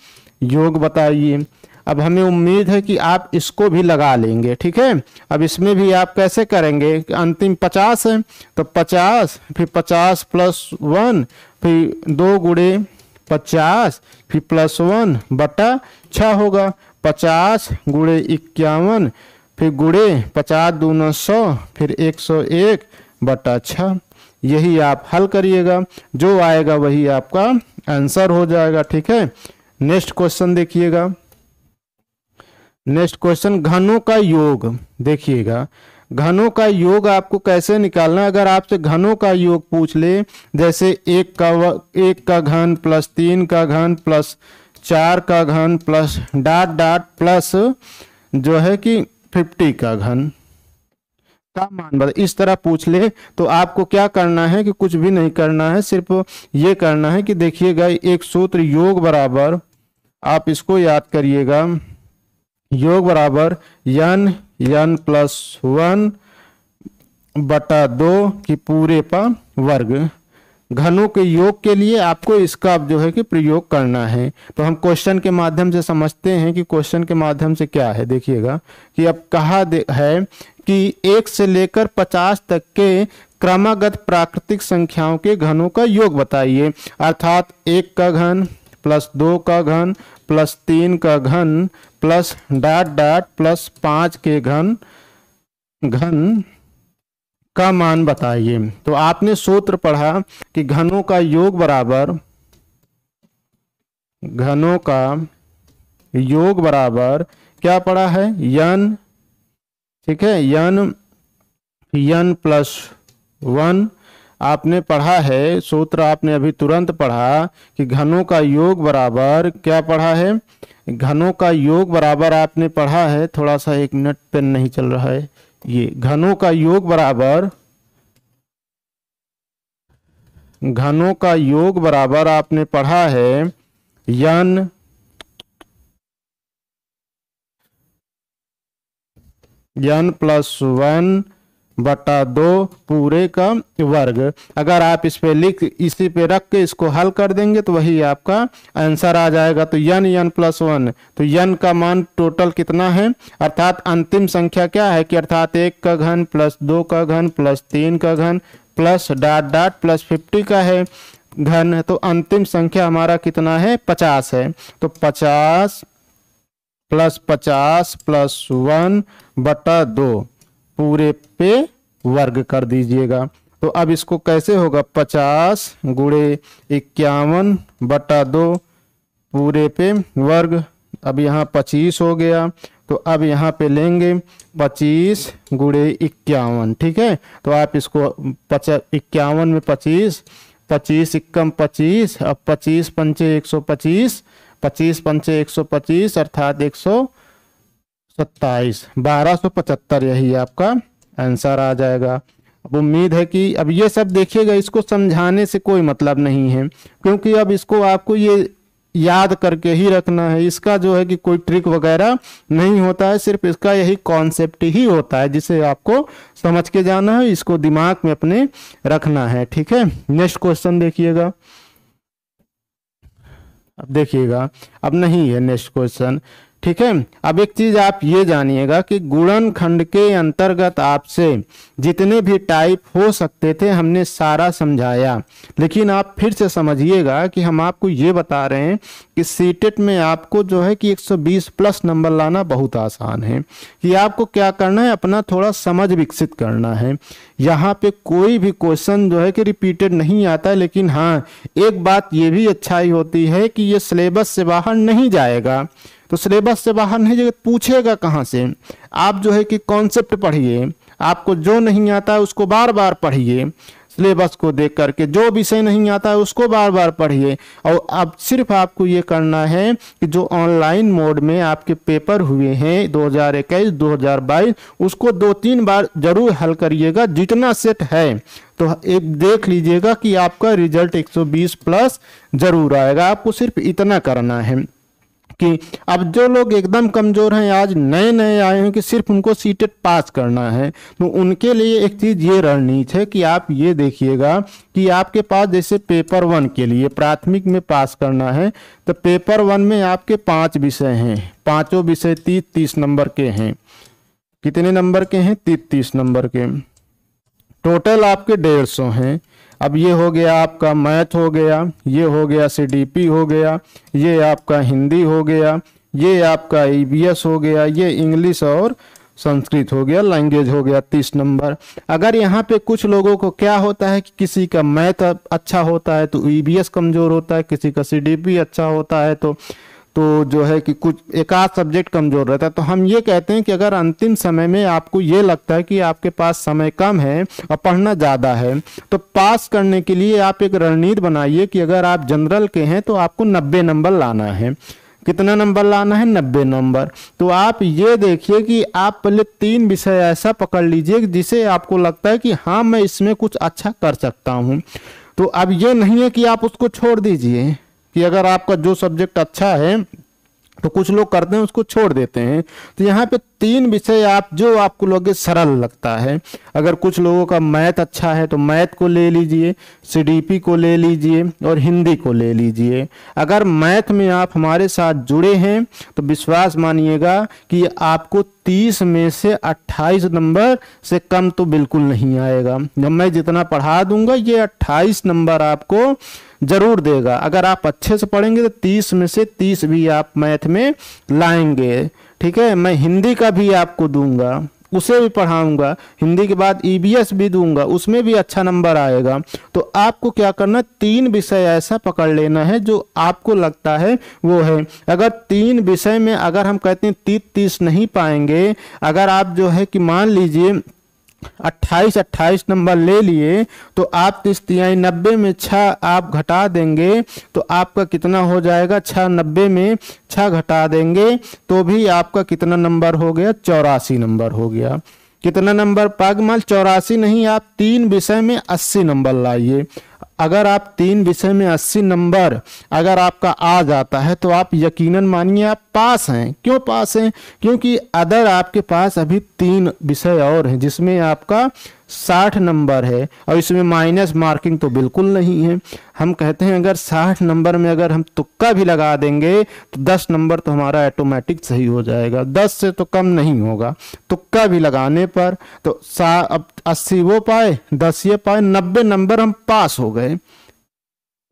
योग बताइए। अब हमें उम्मीद है कि आप इसको भी लगा लेंगे। ठीक है, अब इसमें भी आप कैसे करेंगे, अंतिम 50 है तो 50 फिर 50 प्लस 1 फिर 2 गुणे 50 फिर प्लस 1 बटा 6 होगा, 50 गुणे 51 फिर गुणे 50 दूना 100 फिर 101 बटा 6। यही आप हल करिएगा, जो आएगा वही आपका आंसर हो जाएगा। ठीक है, नेक्स्ट क्वेश्चन देखिएगा। नेक्स्ट क्वेश्चन घनों का योग देखिएगा। घनों का योग आपको कैसे निकालना है, अगर आपसे घनों का योग पूछ ले, जैसे 1 का घन प्लस 3 का घन प्लस 4 का घन प्लस डॉट डॉट प्लस जो है कि 50 का घन का मान बता, इस तरह पूछ ले तो आपको क्या करना है कि कुछ भी नहीं करना है, सिर्फ ये करना है कि देखिएगा एक सूत्र योग बराबर, आप इसको याद करिएगा, योग बराबर n प्लस 1 बटा 2 की पूरे का वर्ग। घनों के योग के लिए आपको इसका जो है कि प्रयोग करना है। तो हम क्वेश्चन के माध्यम से समझते हैं कि क्वेश्चन के माध्यम से क्या है। देखिएगा कि अब कहा है कि 1 से लेकर 50 तक के क्रमागत प्राकृतिक संख्याओं के घनों का योग बताइए। अर्थात 1 का घन प्लस 2 का घन प्लस 3 का घन प्लस डॉट डॉट प्लस 5 के घन का मान बताइए। तो आपने सूत्र पढ़ा कि घनों का योग बराबर क्या पढ़ा है, n। ठीक है, n प्लस 1 आपने पढ़ा है, सूत्र आपने अभी तुरंत पढ़ा कि घनों का योग बराबर क्या पढ़ा है, घनों का योग बराबर आपने पढ़ा है, थोड़ा सा 1 मिनट पेन नहीं चल रहा है, ये घनों का योग बराबर आपने पढ़ा है n प्लस 1 बटा 2 पूरे का वर्ग। अगर आप इस पे इसी पे रख के इसको हल कर देंगे तो वही आपका आंसर आ जाएगा। तो n प्लस 1, तो n का मान टोटल कितना है, अर्थात अंतिम संख्या क्या है कि अर्थात 1 का घन प्लस 2 का घन प्लस 3 का घन प्लस डॉट डॉट प्लस 50 का है घन। तो अंतिम संख्या हमारा कितना है, 50 है। तो 50 प्लस 1 बटा 2 पूरे पे वर्ग कर दीजिएगा। तो अब इसको कैसे होगा, 50 गुणे 51 बटा 2 पूरे पे वर्ग। अब यहाँ 25 हो गया, तो अब यहाँ पे लेंगे 25 गुणे 51। ठीक है, तो आप इसको 51 में 25 एकम 25, अब 25 पंचे 125, 25 पंचे 125 अर्थात 127, 1275 यही आपका आंसर आ जाएगा। अब उम्मीद है कि अब ये सब देखिएगा, इसको समझाने से कोई मतलब नहीं है, क्योंकि अब इसको आपको ये याद करके ही रखना है। इसका जो है कि कोई ट्रिक वगैरह नहीं होता है, सिर्फ इसका यही कॉन्सेप्ट ही होता है जिसे आपको समझ के जाना है, इसको दिमाग में अपने रखना है। ठीक है, नेक्स्ट क्वेश्चन देखिएगा। अब देखिएगा, अब नहीं है नेक्स्ट क्वेश्चन। ठीक है। अब एक चीज आप ये जानिएगा कि गुणनखंड के अंतर्गत आपसे जितने भी टाइप हो सकते थे हमने सारा समझाया, लेकिन आप फिर से समझिएगा कि हम आपको ये बता रहे हैं कि सीटेट में आपको जो है कि 120 प्लस नंबर लाना बहुत आसान है। कि आपको क्या करना है, अपना थोड़ा समझ विकसित करना है। यहाँ पे कोई भी क्वेश्चन जो है कि रिपीटेड नहीं आता है, लेकिन हाँ एक बात ये भी अच्छाई होती है कि ये सिलेबस से बाहर नहीं जाएगा। तो सिलेबस से बाहर नहीं जाएगा, पूछेगा कहाँ से? आप जो है कि कॉन्सेप्ट पढ़िए, आपको जो नहीं आता है उसको बार बार पढ़िए, सिलेबस को देख करके जो विषय नहीं आता है उसको बार बार पढ़िए। और अब सिर्फ आपको ये करना है कि जो ऑनलाइन मोड में आपके पेपर हुए हैं 2021 2022 उसको 2-3 बार जरूर हल करिएगा, जितना सेट है। तो एक देख लीजिएगा कि आपका रिजल्ट 120 प्लस जरूर आएगा। आपको सिर्फ इतना करना है कि अब जो लोग एकदम कमज़ोर हैं, आज नए नए आए हैं कि सिर्फ उनको सीटेट पास करना है, तो उनके लिए एक चीज़ ये रणनीति है कि आप ये देखिएगा कि आपके पास जैसे पेपर 1 के लिए प्राथमिक में पास करना है, तो पेपर 1 में आपके 5 विषय हैं, पांचों विषय 30-30 नंबर के हैं। कितने नंबर के हैं? 30-30 नंबर के। टोटल आपके 150 हैं। अब ये हो गया आपका मैथ हो गया, ये हो गया सीडीपी हो गया, ये आपका हिंदी हो गया, ये आपका ईवीएस हो गया, ये इंग्लिश और संस्कृत हो गया, लैंग्वेज हो गया 30 नंबर। अगर यहाँ पे कुछ लोगों को क्या होता है कि किसी का मैथ अच्छा होता है तो ईवीएस कमज़ोर होता है, किसी का सीडीपी अच्छा होता है तो जो है कि कुछ एक आध सब्जेक्ट कमज़ोर रहता है। तो हम ये कहते हैं कि अगर अंतिम समय में आपको ये लगता है कि आपके पास समय कम है और पढ़ना ज़्यादा है, तो पास करने के लिए आप एक रणनीति बनाइए कि अगर आप जनरल के हैं तो आपको 90 नंबर लाना है। कितना नंबर लाना है? 90 नंबर। तो आप ये देखिए कि आप पहले 3 विषय ऐसा पकड़ लीजिए जिसे आपको लगता है कि हाँ मैं इसमें कुछ अच्छा कर सकता हूँ। तो अब ये नहीं है कि आप उसको छोड़ दीजिए, कि अगर आपका जो सब्जेक्ट अच्छा है तो कुछ लोग करते हैं उसको छोड़ देते हैं। तो यहाँ पे 3 विषय आप जो आपको लगे सरल लगता है। अगर कुछ लोगों का मैथ अच्छा है तो मैथ को ले लीजिए, सीडीपी को ले लीजिए और हिंदी को ले लीजिए। अगर मैथ में आप हमारे साथ जुड़े हैं तो विश्वास मानिएगा कि आपको 30 में से 28 नंबर से कम तो बिल्कुल नहीं आएगा। जब मैं जितना पढ़ा दूंगा ये 28 नंबर आपको जरूर देगा। अगर आप अच्छे से पढ़ेंगे तो 30 में से 30 भी आप मैथ में लाएंगे। ठीक है, मैं हिंदी का भी आपको दूंगा, उसे भी पढ़ाऊंगा, हिंदी के बाद ईवीएस भी दूंगा, उसमें भी अच्छा नंबर आएगा। तो आपको क्या करना, 3 विषय ऐसा पकड़ लेना है जो आपको लगता है वो है। अगर 3 विषय में अगर हम कहते हैं 30-30 नहीं पाएंगे, अगर आप जो है कि मान लीजिए 28 नंबर ले लिए तो आप 30-90 में 6 आप घटा देंगे तो आपका कितना हो जाएगा? 6 90 में 6 घटा देंगे तो भी आपका कितना नंबर हो गया? 84 नंबर हो गया। कितना नंबर? पागमाल 84 नहीं, आप 3 विषय में 80 नंबर लाइए। अगर आप 3 विषय में 80 नंबर अगर आपका आ जाता है तो आप यकीनन मानिए आप पास हैं। क्यों पास हैं? क्योंकि अदर आपके पास अभी 3 विषय और हैं जिसमें आपका 60 नंबर है और इसमें माइनस मार्किंग तो बिल्कुल नहीं है। हम कहते हैं अगर 60 नंबर में अगर हम तुक्का भी लगा देंगे तो 10 नंबर तो हमारा ऑटोमेटिक सही हो जाएगा, 10 से तो कम नहीं होगा तुक्का भी लगाने पर। तो अब 80 वो पाए, 10 ये पाए, 90 नंबर हम पास हो गए।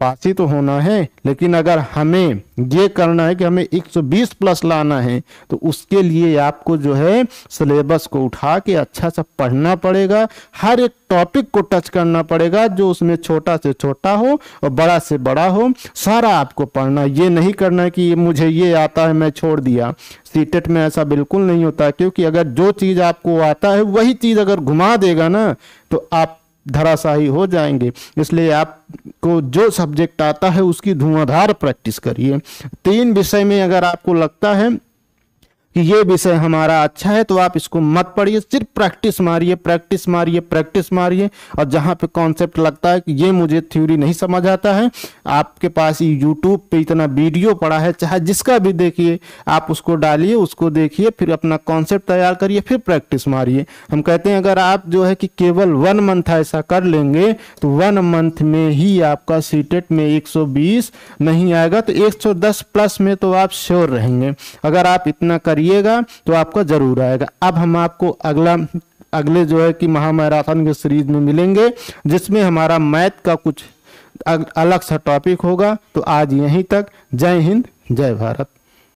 पास ही तो होना है, लेकिन अगर हमें ये करना है कि हमें 120 प्लस लाना है तो उसके लिए आपको जो है सिलेबस को उठा के अच्छा सा पढ़ना पड़ेगा। हर एक टॉपिक को टच करना पड़ेगा, जो उसमें छोटा से छोटा हो और बड़ा से बड़ा हो, सारा आपको पढ़ना। ये नहीं करना कि मुझे ये आता है मैं छोड़ दिया। सीटेट में ऐसा बिल्कुल नहीं होता, क्योंकि अगर जो चीज़ आपको आता है वही चीज़ अगर घुमा देगा ना तो आप धराशायी हो जाएंगे। इसलिए आपको जो सब्जेक्ट आता है उसकी धुआंधार प्रैक्टिस करिए। 3 विषय में अगर आपको लगता है कि ये विषय हमारा अच्छा है तो आप इसको मत पढ़िए, सिर्फ प्रैक्टिस मारिए, प्रैक्टिस मारिए, प्रैक्टिस मारिए। और जहाँ पे कॉन्सेप्ट लगता है कि ये मुझे थ्योरी नहीं समझ आता है, आपके पास यूट्यूब पे इतना वीडियो पड़ा है, चाहे जिसका भी देखिए, आप उसको डालिए, उसको देखिए, फिर अपना कॉन्सेप्ट तैयार करिए, फिर प्रैक्टिस मारिए। हम कहते हैं अगर आप जो है कि केवल 1 मंथ ऐसा कर लेंगे तो 1 मंथ में ही आपका सीटेट में 120 नहीं आएगा तो 110 प्लस में तो आप श्योर रहेंगे। अगर आप इतना करिएगा तो आपका जरूर आएगा। अब हम आपको अगले जो है कि महामैराथन के सीरीज में मिलेंगे, जिसमें हमारा मैथ का कुछ अलग सा टॉपिक होगा। तो आज यहीं तक। जय हिंद, जय भारत।